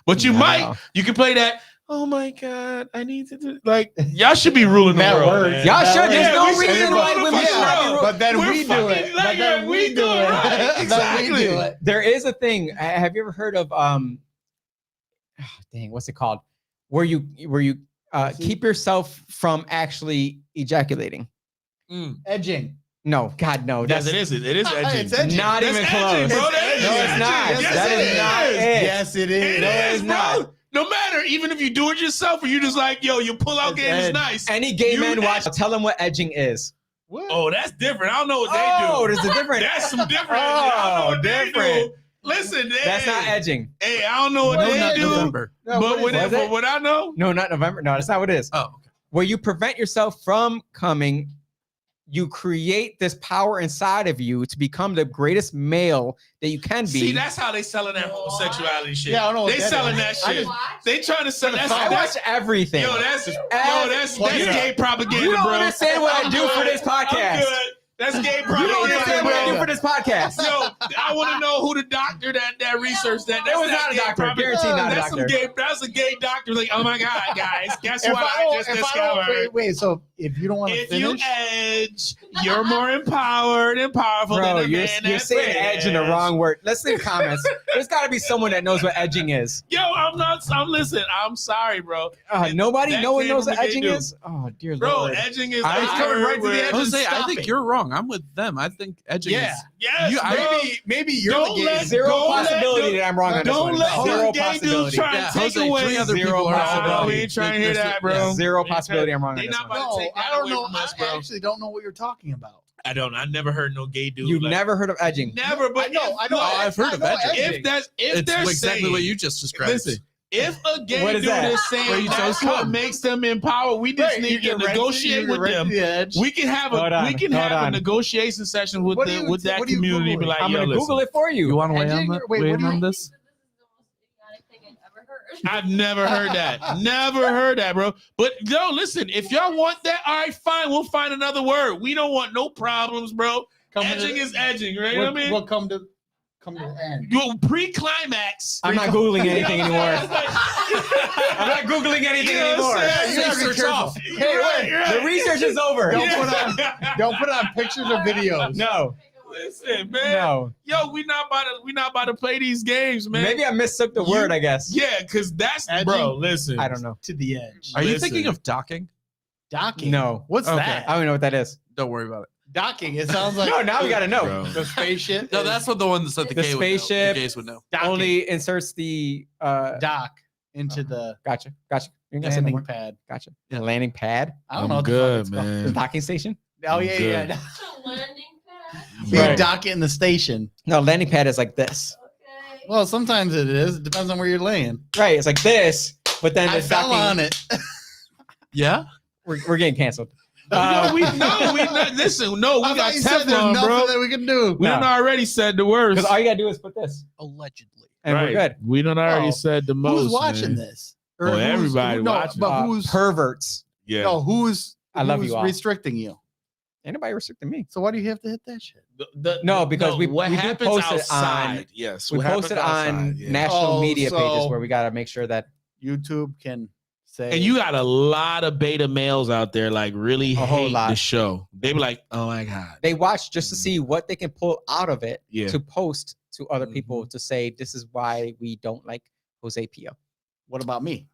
but you No. might. You can play that. Oh my god, I need to do like y'all should be ruling the That world. works. man. Y'all That should. There's works. no we should reason be why ruling women the should not be world. But then We're we do fucking- it. like, But then we do it. right. Then we Exactly. do it. There is a thing. Have you ever heard of dang, what's it called? Where you keep yourself from actually ejaculating. Edging. No, God, no. Yes, That's it is. It is edging. It's edging. not That's even edging, close. bro. That is No, it's edging. not. Yes, That it is not is. it. Yes, it is. It No, is, it's bro. not. No matter, even if you do it yourself or you just like, yo, your pull-out It's game is edge. nice. Any gay You man watch, edge- tell them what edging is. What? Oh, that's different. I don't know what Oh, they do. there's a different. That's some different. I don't know what they different. do. Listen, That's hey, not edging. Hey, I don't know what No, they not do. November. No, But what is it? what I know, No, not November. No, that's not what it is. Oh, okay. Where you prevent yourself from coming, you create this power inside of you to become the greatest male that you can be. see, that's how they selling that homosexuality shit. Yeah, I don't know what they that selling is. that I shit. just- They trying to sell that. I watch everything. That's everything. gay propaganda, You don't bro. understand what I do for this I'm podcast. good. That's gay propaganda. You don't understand what I do bro. for this podcast. Yo, I want to know who the doctor that researched that. That's It was not not a gay doctor. propaganda. Guaranteed not a That's doctor. some gay. That's a gay doctor. Like, oh my god, guys, guess If what? I I don't, just if I don't, discovered. wait. So if you don't want to If you finish, edge, you're more empowered and powerful Bro, than a you're man that saying edge in the says. wrong word. Let's leave comments. There's got to be someone that knows what edging is. Yo, I'm listening. I'm sorry, bro. Nobody, That no one came knows from what the gay edging dude. is. Oh dear Bro, Lord. edging is. I was I coming heard right to the where- edge. Jose, I Stop think it. you're wrong. I'm with them. I think edging yeah, is. Yes, You- I- bro. maybe you're Don't the gay. let- Zero Don't let possibility the- that I'm wrong on this Don't one. let Zero the gay dude possibility. try Yeah, and take Jose, away. three other Zero people are possibility. We ain't trying to hear There's- that, bro. yeah. Zero possibility I'm wrong They on this not one. about to No, take that I don't away know. from us, I bro. actually don't know what you're talking about. I never heard no gay dude. You've like, never heard of edging. never, but I know. look, I've heard of edging. If It's they're exactly saying, what you just described. listen, if a gay What is dude that? is saying Where you that's chose what cum. makes them empowered, we just need to negotiate with them. We can have Hold on, a negotiation session with What are you- with that what are you community. And be Googling? like, I'm yo, gonna listen, Google it for you. You want to weigh Edging? on, Wait, weigh what in do on you- this? I've never heard that. Never heard that, bro. But yo, listen, if y'all want that, all right, fine. We'll find another word. We don't want no problems, bro. Edging is edging, right? You know what I mean? We'll come to the end. Yo, pre-climax. I'm not Googling anything You know anymore. what I'm saying? I'm not Googling anything You know what anymore. I'm saying? You gotta be Search careful. off. Hey, wait. Right. The research is over. Don't put on pictures or videos. No, Listen, man. no. Yo, we not about to play these games, man. Maybe I mistook the word. I guess. Yeah, because that's Edging? bro. Listen, I don't know. To the edge. Are you Listen. thinking of docking? Docking. No. What's Okay. that? I don't even know what that is. Don't worry about it. Docking. It sounds like No, now we gotta know. Bro. the spaceship. No, is that's what the one that said the The gay would know. spaceship. The gays would know. docking. Only inserts the. dock into the Gotcha. You ain't gonna say no landing more. pad. Gotcha. Yeah. The landing pad. I don't I'm know. What good, the fuck it's man. The docking station. called. Oh I'm yeah, good. yeah. Landing pad. We Right. dock it in the station. No, landing pad is like this. Okay. Well, sometimes it is. It depends on where you're laying. Right. It's like this, but then I the fell docking. on it. Yeah? We're getting canceled. no, we listen. No, we I got thought you said there's Teflon, nothing bro. that we can do. We No. done already said the worst. Because all you gotta do is put this, Allegedly. and we're good. We done already Oh, said the most. Who's watching man. this? Oh, everybody watching. But who's perverts? Yeah. no? Who's I love who's you all. restricting you? Anybody restricting me? So why do you have to hit that shit? No, because we what do happens post it outside. on- Yes, We what post it happens on outside, yeah. national Oh, media pages so- where we gotta make sure that YouTube can say. And you got a lot of beta males out there like really A whole hate lot. the show. They be like, "Oh my god." they watch just to see what they can pull out of it Yeah. to post to other people to say this is why we don't like Jose Pio. What about me?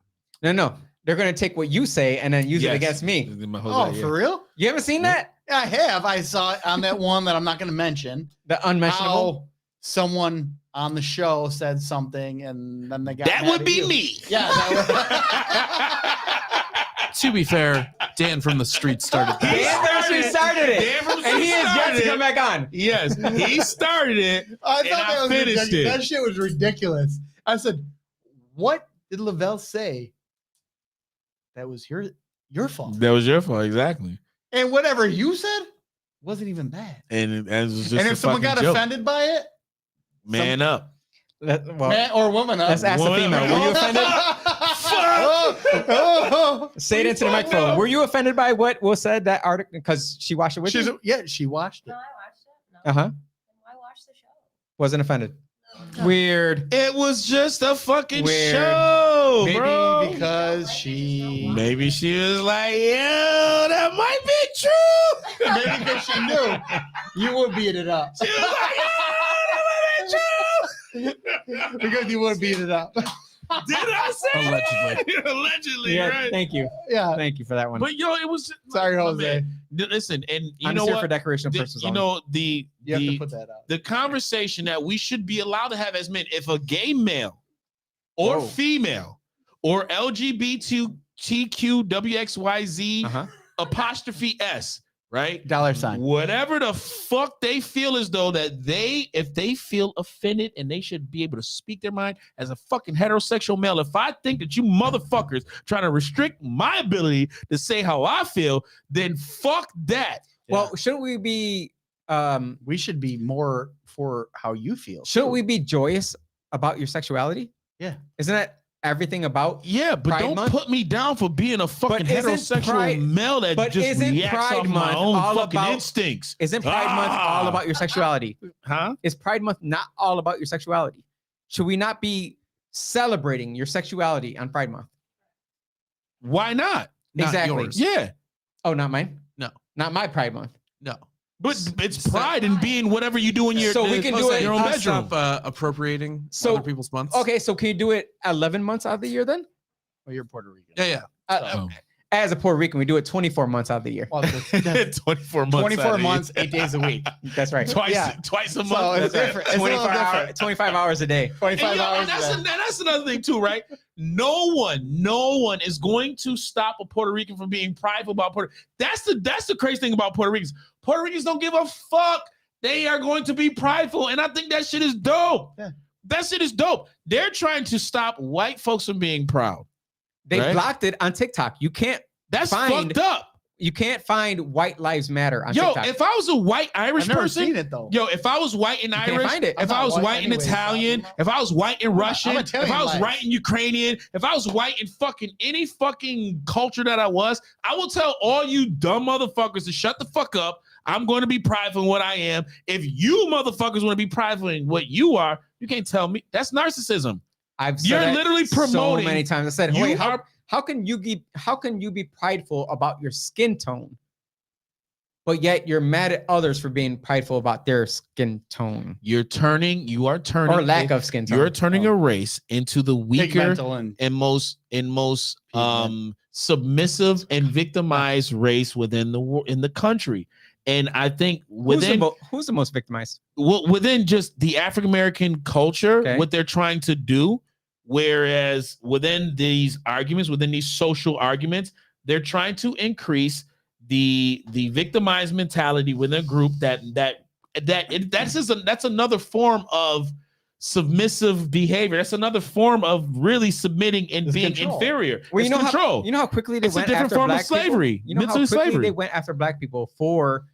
No, they're gonna take what you say and then use it Yes. against me. My Oh, Jose, yeah. for real? You haven't seen that? Yeah, I have. I saw it on that one that I'm not going to mention. The unmentionable. How someone on the show said something, and then they got That mad would at be you. me. Yeah. That To be fair, Dan from the street started He this. Dan actually started it. Dan from the And he street is yet started to it. come back on. Yes, he started it. I And thought I that was finished ridiculous. it. That shit was ridiculous. I said, "What did Lavelle say? That was your fault." That was your fault, exactly. And whatever you said wasn't even bad. And it was just And a if someone fucking got joke. offended by it, Man up. man or woman, let's ask the Woman- female. Were you offended? Say it into the microphone. Were you offended by what Will said, that article? Because she watched it with She's, you? yeah, she watched it. No, I watched it. No, Uh-huh. I watched the show. Wasn't offended. Weird. It was just a fucking Weird. show, Maybe bro. because she Maybe she was like, yo, that might be true. maybe because she knew you would beat it up. She was like, yo, that might be true. Because you would beat it up. Did I say Allegedly. that? Allegedly, Yeah, right? thank you. Yeah. Thank you for that one. But yo, it was Sorry, my Jose. man, listen, and you I'm know just here what? for decoration The- purposes. you only. know the You have to the put that out. the conversation that we should be allowed to have as men. If a gay male or Whoa. female or LGBTQWXYZ Uh-huh. apostrophe S, right? Dollar sign. Whatever the fuck they feel as though that if they feel offended and they should be able to speak their mind as a fucking heterosexual male. If I think that you motherfuckers trying to restrict my ability to say how I feel, then fuck that. Well, shouldn't we be We should be more for how you feel. shouldn't we be joyous about your sexuality? Yeah. Isn't that everything about? Yeah, but Pride don't Month? put me down for being a fucking isn't heterosexual Pride- male that but just isn't reacts Pride off my Month own all fucking about- instincts. Isn't Pride Month all about your sexuality? Huh? Is Pride Month not all about your sexuality? Should we not be celebrating your sexuality on Pride Month? Why not? Not Exactly. yours. Yeah. Oh, not mine? No. Not my Pride Month. No. But it's pride in being whatever you do in your So we can do it- your own Let's bedroom. stop appropriating So- other people's months. Okay, so can you do it 11 months out of the year then? Oh, you're Puerto Rican. Yeah, yeah. Oh. As a Puerto Rican, we do it 24 months out of the year. Well, that's 24 months. 24 months, 8 days a week. That's right. Twice, Yeah. twice a So month. it's That's right. different. It's a little 25 hours a day. 25 And hours. that's another thing too, right? No one is going to stop a Puerto Rican from being prideful about Puerto. That's the crazy thing about Puerto Ricans. Puerto Ricans don't give a fuck. They are going to be prideful, and I think that shit is dope. Yeah. That shit is dope. They're trying to stop white folks from being proud. They Right. blocked it on TikTok. You can't That's Find- fucked up. find White Lives Matter on Yo, TikTok. if I was a white Irish I've never person, seen it though. yo, if I was white and You can't Irish, find it. if I'm I not was white white and anyways, Italian, so- if I was white and Russian, if Italian I was life. white and Ukrainian, if I was white in fucking any fucking culture that I was, I will tell all you dumb motherfuckers to shut the fuck up. I'm going to be prideful in what I am. If you motherfuckers want to be prideful in what you are, you can't tell me. That's narcissism. I've said You're it literally so promoting- many times. I said, You wait, are- how can you be prideful about your skin tone, but yet you're mad at others for being prideful about their skin tone You are turning or lack of skin tone? you're turning a race into the weaker Pigmental and most submissive and victimized race within the country. And I think who's the most victimized? within just the African American culture, Okay. what they're trying to do, whereas within these arguments, within these social arguments, they're trying to increase the victimized mentality within a group that's another form of submissive behavior. That's another form of really submitting and It's being control. inferior. Well, It's control. You know how quickly they It's a went different after form of black people? slavery, You know how mentally quickly slavery. they went after black people for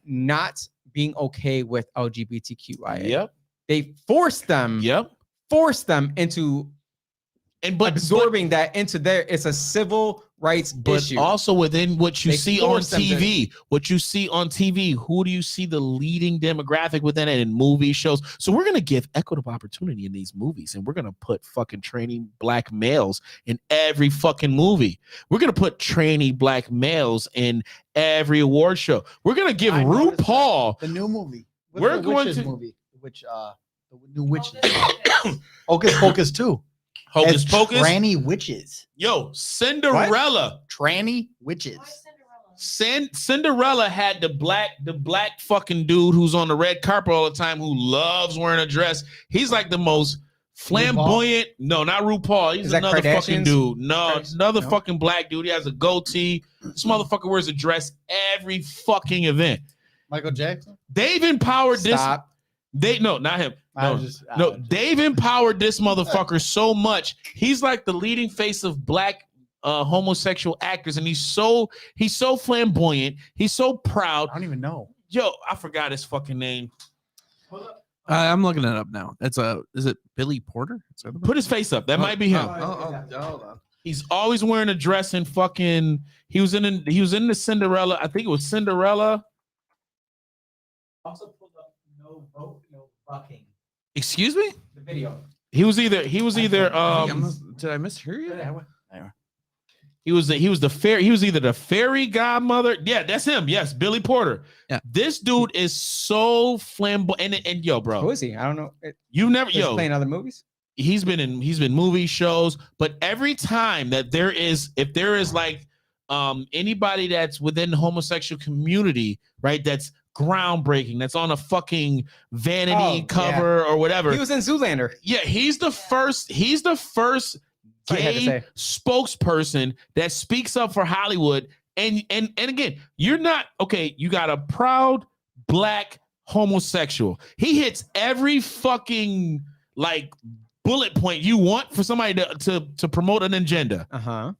not being okay with LGBTQIA. Yep. They forced them into But absorbing that into their. It's a civil rights but issue. also within what you They see on force them to- TV, who do you see the leading demographic within it in movie shows? So we're going to give equitable opportunity in these movies, and we're going to put fucking trainee black males in every fucking movie. We're going to put trainee black males in every award show. We're going to give I noticed that. RuPaul. the new movie. What's We're the going witches to- movie, which the new witches. Hocus Pocus 2. Hocus As Pocus. Tranny witches. Yo, Cinderella. Tranny witches. Cinderella had the black fucking dude who's on the red carpet all the time, who loves wearing a dress. He's like the most flamboyant. No, not RuPaul. He's Is that another fucking Kardashians? dude. No, Kardashians? another No. fucking black dude. He has a goatee. This motherfucker wears a dress every fucking event. Michael Jackson? They've empowered Stop. not him. I No, was just- they've empowered this motherfucker so much. He's like the leading face of black homosexual actors, and he's so flamboyant. He's so proud. I don't even know. Yo, I forgot his fucking name. I'm looking it up now. Is it Billy Porter? Put his face up. That might be him. Hold on. He's always wearing a dress and fucking. He was in the Cinderella. I think it was Cinderella. Also pulled up no fucking Excuse me? the video. He was either Did I mishear you? he was either the fairy godmother. Yeah, that's him. Yes, Billy Porter. Yeah. This dude is so flamboyant. And yo, Who bro, is he? I don't know. you never He's yo. playing other movies. He's been movie shows, but every time that if there is like anybody that's within the homosexual community, right, that's groundbreaking, that's on a fucking vanity cover or whatever. He was in Zoolander. Yeah, he's the first Sorry, I had to gay say. spokesperson that speaks up for Hollywood. And again, you're not okay, you got a proud black homosexual. He hits every fucking like bullet point you want for somebody to promote an agenda. Uh-huh.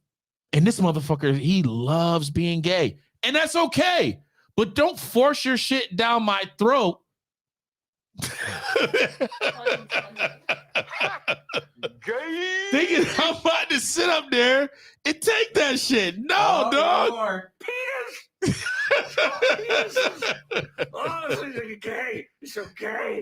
And this motherfucker, he loves being gay. And that's okay. But don't force your shit down my throat. Thinking I'm about to sit up there and take that shit. No, dog. Or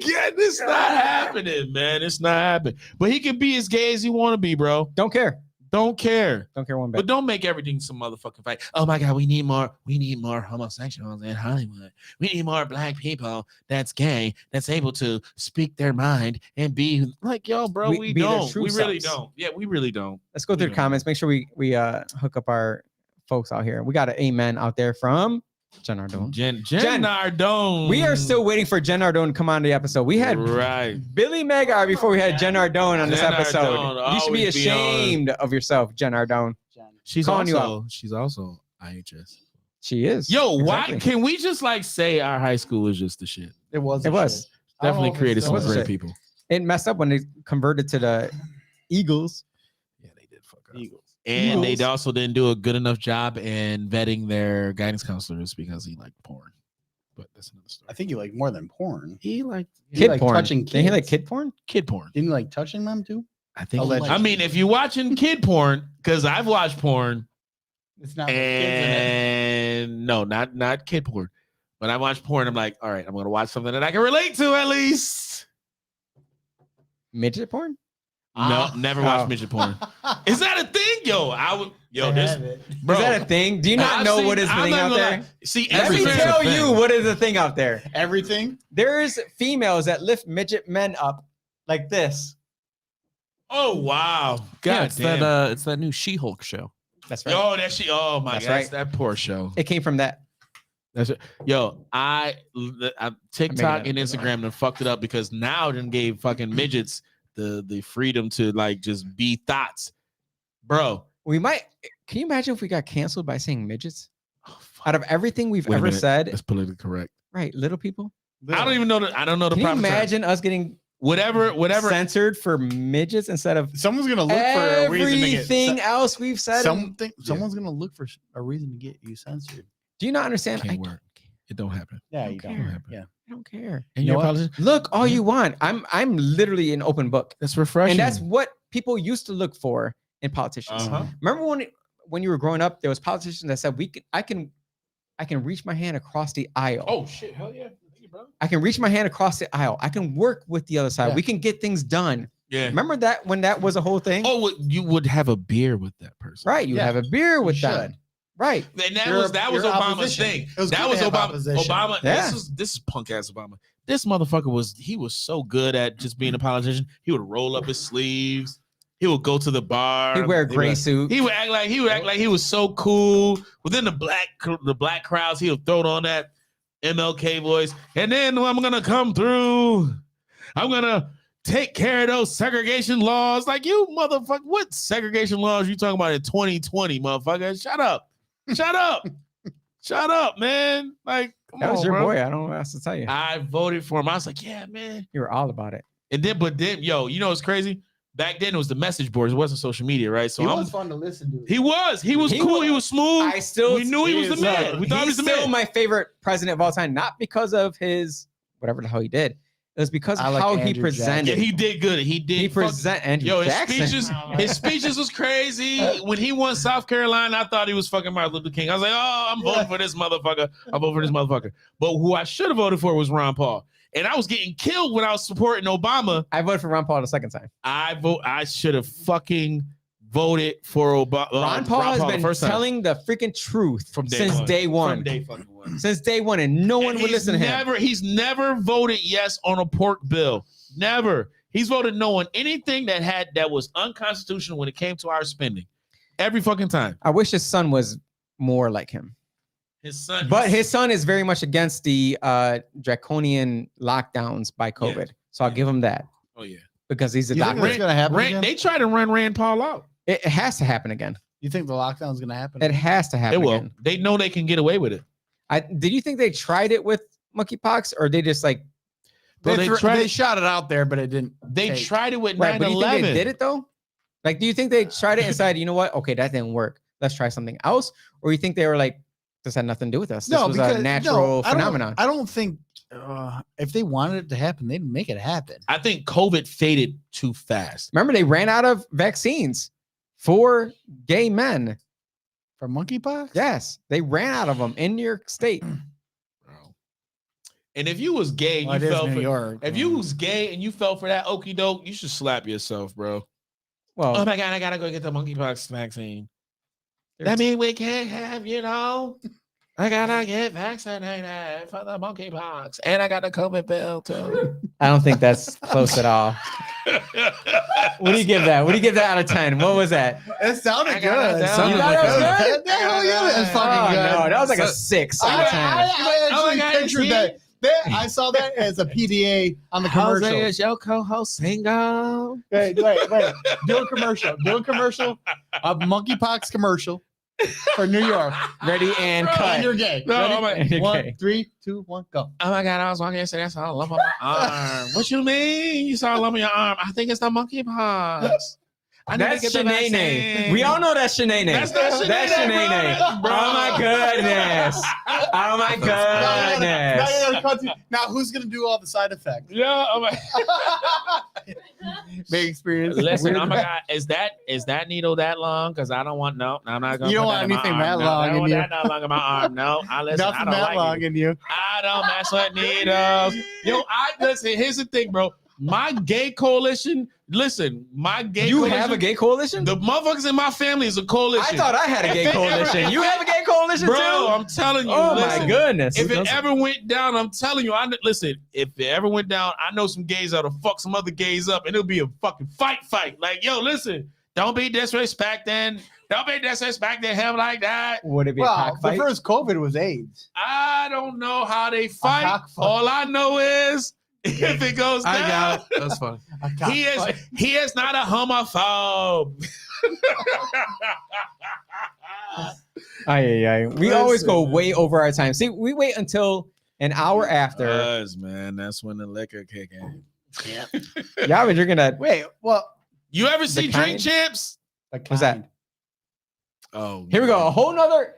Yeah, this not happening, man. It's not happening. But he can be as gay as he want to be, bro. don't care. Don't care. Don't care one bit. But don't make everything some motherfucking fight. Oh my God, we need more homosexuals in Hollywood. We need more black people that's gay, that's able to speak their mind and be like, yo, bro, we Be their don't. true We really selves. don't. Yeah, we really don't. Let's go through the Yeah. comments. Make sure we hook up our folks out here. We got an amen out there from Jen Ardone. Jen Jen, Nardone. We are still waiting for Jen Ardone to come on the episode. We had right. Billy Megar before we had Jen Ardone on this Jen episode. Ardone, You should be always be on. ashamed of yourself, Jen Ardone. She's Calling you also IHS. She is. Yo, Exactly. why can we just like say our high school is just the shit? It was. It a was. shit. I don't know Definitely if it's created still some is. great people. It messed up when they converted to the Eagles. Yeah, they did fuck up. And they also didn't do a good enough job in vetting their guidance counselors because he liked porn. But that's another story. I think you like more than porn. He liked Kid like porn. touching Didn't he like kids. kid porn? kid porn. Didn't you like touching them too? I think. Allegedly. I mean, if you're watching kid porn, because I've watched porn, It's not with kids in it. and no, not kid porn. When I watch porn, I'm like, all right, I'm gonna watch something that I can relate to at least. Midget porn? No, never watched Oh. midget porn. Is that a thing, yo? I would, yo, this, bro. Is that a thing? Do you not I've know seen- what is the I'm thing not out gonna there? lie. See, Let me everything's a tell thing. you what is the thing out there. Everything. There's females that lift midget men up like this. Oh wow, God Yeah, it's damn. it's that new She-Hulk show. That's right. Yo, that shit. Oh my That's God, right. that poor show. It came from that. That's it. Yo, TikTok that and up. Instagram done fucked it up because now done gave fucking midgets the freedom to like just be thoughts, bro. We might. Can you imagine if we got canceled by saying midgets? Oh, fuck. Out of everything we've Wait a ever minute. said, That's politically correct. right? Little people. I don't even know the. I don't know the Can you proper term. imagine us getting Whatever. censored for midgets instead of Someone's gonna look for a reason to get everything else we've said? Someone's gonna look for a reason to get you censored. Do you not understand? Can't I work. It don't happen. Yeah, don't you care. don't. Yeah. don't care. And You you're know what? politician. Look all you want. I'm literally an open book, That's refreshing. and that's what people used to look for in politicians. Uh-huh. Remember when you were growing up, there was politicians that said I can reach my hand across the aisle. Oh shit! Hell yeah, thank you, brother. I can reach my hand across the aisle. I can work with the other side. Yeah. We can get things done. Yeah. Remember that when that was a whole thing? Oh, you would have a beer with that person, right. You Yeah. have a beer with You that. should. Right. And that You're- was you're Obama's opposition. thing. It was That good was to have Obama. opposition. Obama. Yeah. This is punk ass Obama. This motherfucker was so good at just being a politician. He would roll up his sleeves. He would go to the bar. He'd wear a gray would- suit. He would act like he was so cool. Within the black crowds, he would throw on that MLK voice. And then I'm gonna come through. I'm gonna take care of those segregation laws. Like you motherfucker, what segregation laws you talking about in 2020, motherfucker? Shut up. Shut up. Shut up, man. Like, come That was on, your bro. boy. I don't know what else to tell you. I voted for him. I was like, yeah, man. You were all about it. And then, but then, yo, you know what's crazy? back then it was the message boards. It wasn't social media, right? So He was fun to listen to. he was He cool. was- He was smooth. I still we knew he was the man. We thought he was he's the still man. my favorite president of all time, not because of his whatever the hell he did. It was because I of like how he Andrew presented. Yeah, he did good. He did. He fuck- present Andrew Yo, Jackson. his speeches was crazy. When he won South Carolina, I thought he was fucking Martin Luther King. I was like, oh, I'm voting for this motherfucker. I'm voting for this motherfucker. But who I should have voted for was Ron Paul. And I was getting killed when I was supporting Obama. I voted for Ron Paul the second time. I should have fucking voted for Obama. Ron Paul has been telling the freaking truth From day since one. day one. From day fucking one. Since day one, and no one And would listen to him. He's never voted yes on a pork bill. Never. He's voted no on anything that was unconstitutional when it came to our spending. Every fucking time. I wish his son was more like him. His son, But his son is very much against the draconian lockdowns by COVID. So I'll give him that oh yeah. because he's a You think doctor. that's gonna happen again? They try to run Rand Paul out. It has to happen again. You think the lockdown is gonna happen? It has to They happen will. again. They know they can get away with it. Did you think they tried it with monkeypox, or they just like Bro, They, they shot it out there, but it didn't. They take. tried it with right? But do you think 9/11. they did it though? Like, do you think they tried it and said, you know what? Okay, that didn't work. Let's try something else. Or you think they were like, this had nothing to do with us. This was a natural phenomenon. I don't think if they wanted it to happen, they'd make it happen. I think COVID faded too fast. Remember, they ran out of vaccines for gay men. For monkeypox? Yes, they ran out of them in New York State. Bro. And if you was gay, Well, and it you is fell New for York. if you was gay and you fell for that okie doke, you should slap yourself, bro. Well, Oh my god, I gotta go get the monkeypox vaccine. There's- That means we can't have, I gotta get vaccinated for the monkeypox. And I got the COVID bill too. I don't think that's close at all. What do you give that? What do you give that out of 10? What was that? It sounded I got good. it down. Sounded You thought like it was that. good? Hell yeah, that's Oh, fucking good. no, that was like a So- 6 out of 10. I Oh my actually God, pictured see? that. I saw that as a PDA on the commercial. Jose, is your co-host single? Wait. Do a commercial. Do a commercial. A monkeypox commercial for New York. Ready and Bro, cut. And you're gay. No, Ready? oh my- Okay. 1, 3, 2, 1, go. Oh my god, I was walking yesterday. I saw a lump on my arm. What you mean? You saw a lump on your arm? I think it's the monkeypox. I need to That's get the Shanae. vaccine. We all know that's Shanae. That's not Shanae, That's Shanae. bro. Oh my goodness. Oh my goodness. Now, who's going to do all the side effects? Yeah. Oh my. Big experience. Listen, Weird oh my god, is that needle that long? Because I don't want I'm not gonna. You don't put want that in my anything arm. that No, long I don't in want you. that long in my arm. No, I listen. I Nothing don't that like long it. in you. I don't mess with needles. Yo, listen. Here's the thing, bro. My gay coalition. Listen, my gay. You coalition, have a gay coalition? The motherfuckers in my family is a I coalition. thought I had a gay If it ever- coalition. You have a gay coalition bro. too? I'm telling you. Oh listen, my goodness. If it ever went down, I'm telling you. Listen. If it ever went down, I know some gays that'll fuck some other gays up, and it'll be a fucking fight. Like, yo, listen. Don't be disrespecting. Don't be disrespecting him like that. Would it be a Well, cock the fight? first COVID was AIDS. I don't know how they fight. cockfight. All I know is if it goes down, I got it. That's fun. A he is cockfight. he is not a homophobe. We always go way over our time. See, we wait until an hour after. Us, man. That's when the liquor kick in. Y'all been drinking that. Wait, well, You ever see kind? Drink Champs? What's that? Oh, Here we go. A whole nother.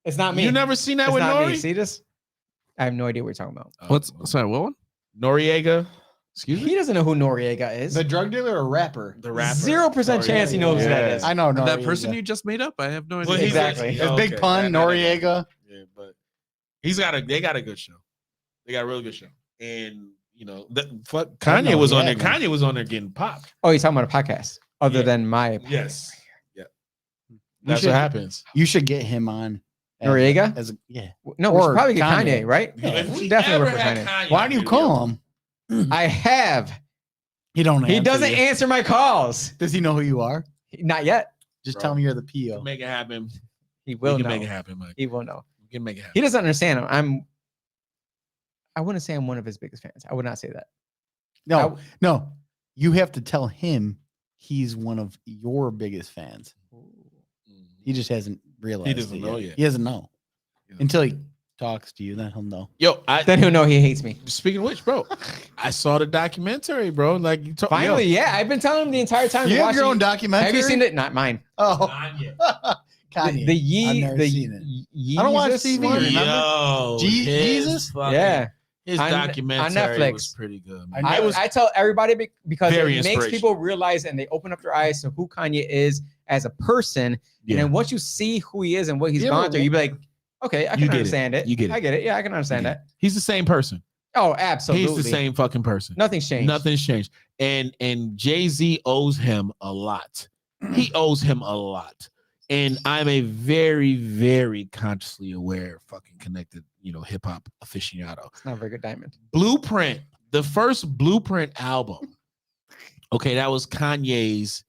It's not me. You never seen that it's with not me. Nori? See this? I have no idea what you're talking about. What's sorry? What one? Noriega? Excuse me. He doesn't know who Noriega is. the drug dealer or rapper? The rapper. 0% chance he knows who that is. I know That Noriega. person you just made up? I have no idea. Well, he's Exactly. It's Big Pun, Noriega. Yeah, but they got a good show. They got a really good show. And Kanye was on there. man. Kanye was on there getting popped. Oh, he's talking about a podcast other Yeah. than my Yes. Yeah. You That's should- what happens. You should get him on. Noriega. Yeah. No, we should Or probably get Kanye. Kanye, right? If we Definitely ever work for had Kanye. Kanye, Why do you call him? I have. He don't. He answer doesn't you. answer my calls. Does he know who you are? Not yet. Just Bro. tell him you're the We PO. can make it happen. He We will can know. make it happen, Mike. He will know. We can make it happen. He doesn't understand. I wouldn't say I'm one of his biggest fans. I would not say that. No. You have to tell him he's one of your biggest fans. He just hasn't realized. He doesn't it know yet. yet. He doesn't know until he talks to you, then he'll know. Yo, Then he'll know he hates me. speaking of which, bro, I saw the documentary, bro. Like you told Finally, yeah. I've been telling him the entire time. You to have watch your it. own documentary? Have you seen it? Not mine. Oh, The Kanye. I've never seen it. I don't watch TV, one? remember? Yo, Jesus? Yeah. his On documentary Netflix. was pretty good. I Man. know. I tell everybody because Very it makes inspirational. people realize and they open up their eyes to who Kanye is as a person. Yeah. And then once you see who he is and what he's Yeah, gone but through, you be like, okay, I You can get it. understand it. You get it. I get it. Yeah, I can understand Yeah. that. He's the same person. Oh, absolutely. He's the same fucking person. Nothing's changed. Nothing's changed. And Jay-Z owes him a lot. He owes him a lot. And I'm a very, very consciously aware, fucking connected, hip hop aficionado. It's not a very good diamond. Blueprint, the first Blueprint album. Okay, that was Kanye's.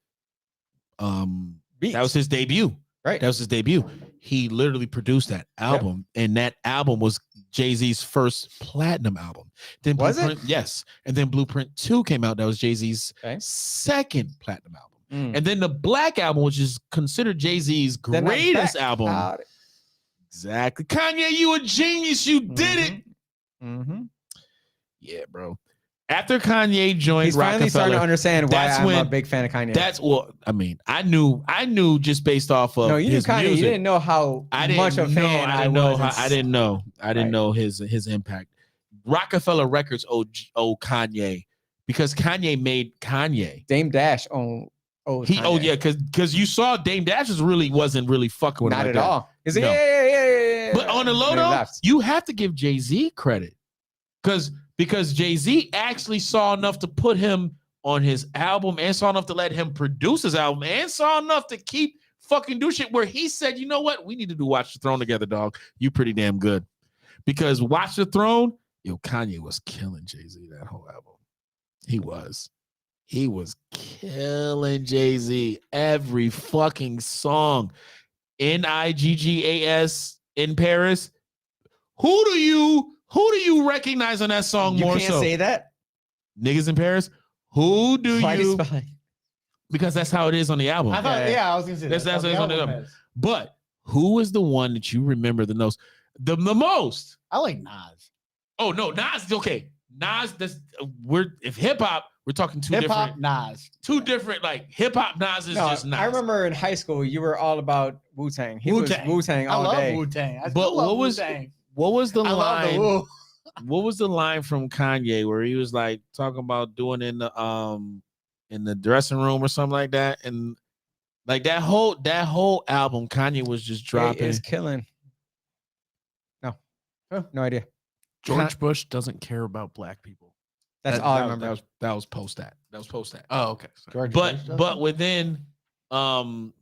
Beats. That was his debut. Right. That was his debut. He literally produced that album, and that album was Jay-Z's first platinum album. Then Was it? Blueprint, yes. And then Blueprint 2 came out. That was Jay-Z's Okay. second platinum album. Mm. And then the Black Album, which is considered Jay-Z's Then I greatest back album. out. Exactly. Kanye, you a genius. You did it. Mm-hmm. Yeah, bro. After Kanye joined He's finally starting to Rockefeller, understand why that's I'm a when- big fan of Kanye. that's what I mean. I knew just based off of no, you knew his Kanye. music. You didn't know how I didn't much of a know. fan I didn't know. was. I didn't know. I didn't Right. know his impact. Rockefeller Records owe Kanye because Kanye made Kanye. Dame Dash owes Kanye. Yeah, because you saw Dame Dash wasn't really fucking with him Not like at that. all. Is it? No. Yeah. But on the low When he though, left. you have to give Jay-Z credit because Jay-Z actually saw enough to put him on his album and saw enough to let him produce his album and saw enough to keep fucking do shit where he said, you know what, we need to do Watch the Throne together, dog. You pretty damn good. Because Watch the Throne, Kanye was killing Jay-Z that whole album. He was killing Jay-Z every fucking song. Niggas in Paris. Who do you recognize on that song You more can't so? say that. Niggas in Paris. Who do Why do you you? spell it? Because that's how it is on the album. I thought, Yeah. I was gonna say That's how the on the album album. is. But who is the one that you remember the most? The most. I like Nas. Oh no, Nas. Okay, Nas. If hip hop, we're talking Hip hop, Nas. two different. Like hip hop, Nas is No, just Nas. I remember in high school you were all about Wu-Tang. He was Wu-Tang. Wu-Tang I all love day. Wu-Tang. I But still love what was- Wu-Tang. What was the I love the line? Wu. What was the line from Kanye where he was like talking about doing in the dressing room or something like that, and like that whole album, Kanye was just dropping. Is killing. No idea. George Bush doesn't care about black people. That's That- all I that was- remember. That was post that. That was post that. Oh, okay. Sorry. George Bush But doesn't?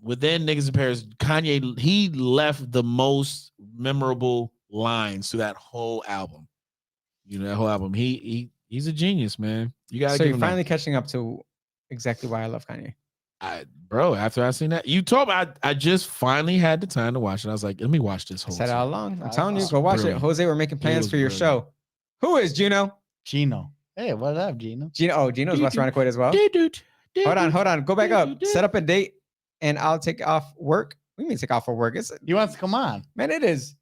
within Niggas in Paris, Kanye he left the most memorable lines to that whole album. That whole album. He's a genius, man. You gotta So give you're him that. finally catching up to exactly why I love Kanye. Bro, after I seen that, you told me I just finally had the time to watch it. I was like, let me watch this I whole said it thing. all along. I'm That's telling you, awesome. go watch Brilliant. it. Jose, we're making plans was for your brilliant. show. Who is Gino? Gino. Hey, what up, Gino? Gino's West Rhino as well. Hold on. Go back up. Set up a date, and I'll take off work. We mean take off for work. He wants to come on. Man, it is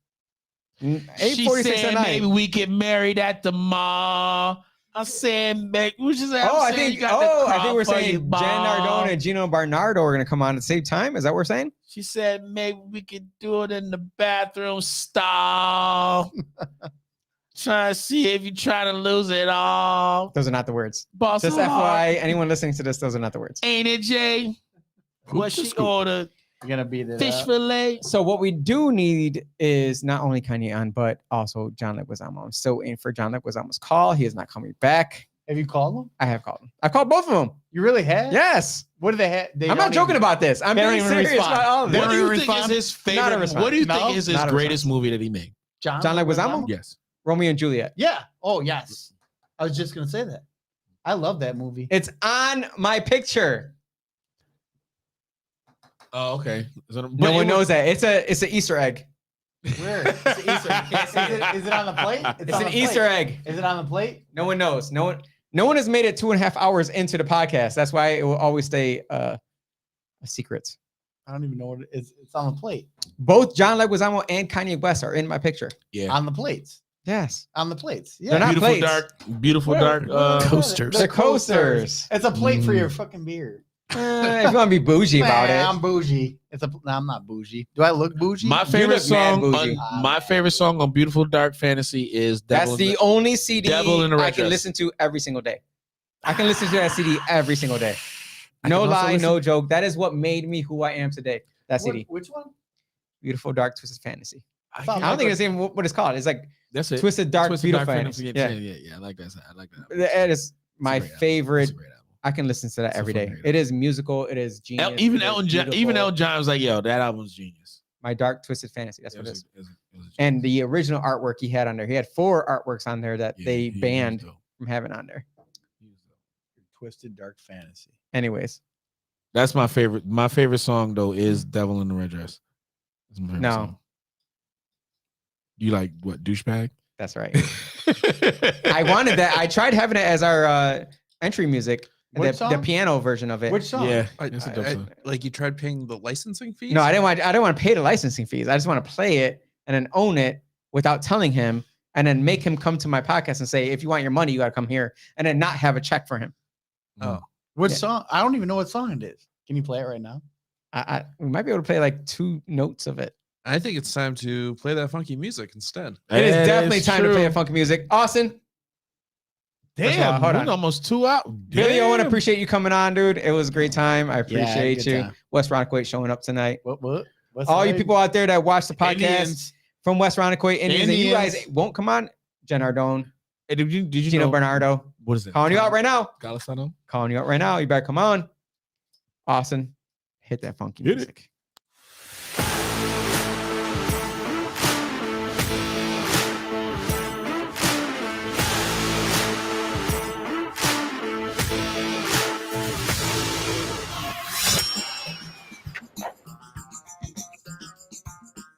She 8:46 said at night. maybe we get married at the mall. I said, which is I think we're saying Jen Nardone and Gino Barnardo are gonna come on at the same time. Is that what we're saying? She said maybe we could do it in the bathroom stall. Trying to see if you try to lose it all. Those are not the words. Boss Just FYI, anyone listening to this, those are not the words. Ain't it, Jay? What she ordered? You're gonna beat it Fish up. fillet. So what we do need is not only Kanye on, but also John Leguizamo. I'm still in for John Leguizamo's call. He is not coming back. Have you called him? I have called him. I've called both of them. You really have? Yes. What do they have? I'm not joking about this. I'm they don't being even serious respond. about all of They this. What don't do you even think is respond? his Not a favorite? response. What do you No, think is his not a greatest movie that he made? John Leguizamo? Yes. Romeo and Juliet. Yeah. Oh, yes. I was just gonna say that. I love that movie. It's on my picture. Oh, okay. No one knows that. It's an Easter egg. Where? It's an Easter egg. Is it on the plate? It's on an the Easter plate. egg. Is it on the plate? No one knows. No one has made it 2.5 hours into the podcast. That's why it will always stay a secret. I don't even know what it is. It's on the plate. Both John Leguizamo and Kanye West are in my picture. Yeah. On the plates. Yes. On the plates. Yeah. They're not Beautiful plates. dark, beautiful Where- dark where- coasters. They're coasters. It's a plate for Mm. your fucking beer. If you want to be bougie about Man, it. I'm bougie. No, I'm not bougie. Do I look bougie? My You favorite look mad song bougie. on my favorite song on Beautiful Dark Fantasy is That's Devil the in the- only CD Devil in a Red I can Dress. listen to every single day. I can listen to that CD every single day. I No can also lie, listen- no joke. That is what made me who I am today. That CD. Which one? Beautiful Dark Twisted Fantasy. I I thought don't think it's even what it's called. It's like That's it. Twisted Dark Twisted Beautiful Dark Fantasy. Fantasy. Yeah. Yeah. I like that. I like that. That is my It's a great album. favorite. It's a great album. I can listen to that It's a every fucking day. great It is musical. It is genius. Even it is Elton John, beautiful. was like, "Yo, that album's genius." My Dark Twisted Fantasy. That's It what it was is. a- it was a genius. And the original artwork he had on there, he had 4 artworks on there that Yeah, they he was banned dope. from having on there. He was dope. Twisted Dark Fantasy. Anyways, That's my favorite. My favorite song though is "Devil in the Red Dress." That's my favorite No. song. You like what, douchebag? that's right. I wanted that. I tried having it as our entry music, Which the song? piano version of it. Which song? Yeah, I, it's a dope song. like you tried paying the licensing fees? No, I didn't want to pay the licensing fees. I just want to play it and then own it without telling him, and then make him come to my podcast and say, if you want your money, you got to come here, and then not have a check for him. Oh, Which Yeah. song? I don't even know what song it is. Can you play it right now? We might be able to play like 2 notes of it. I think it's time to play that funky music instead. It is That definitely is time to play true. a funky music. Austin, First of all, Damn, hold we're on. almost 2 out. Billy, I want to Damn. appreciate you coming on, dude. It was a great time. I Yeah, appreciate good you. time. West Rockaway showing up tonight. What? What's All the you name? people out there that watch the podcast Indians. from West Rockaway, Indians, and you guys Indians. won't come on. Jen Ardone, Hey, did you Gino know Bernardo, what is it? calling you out right now. Golisano? Calling you out right now. You better come on. Austin, hit that funky Hit it. music.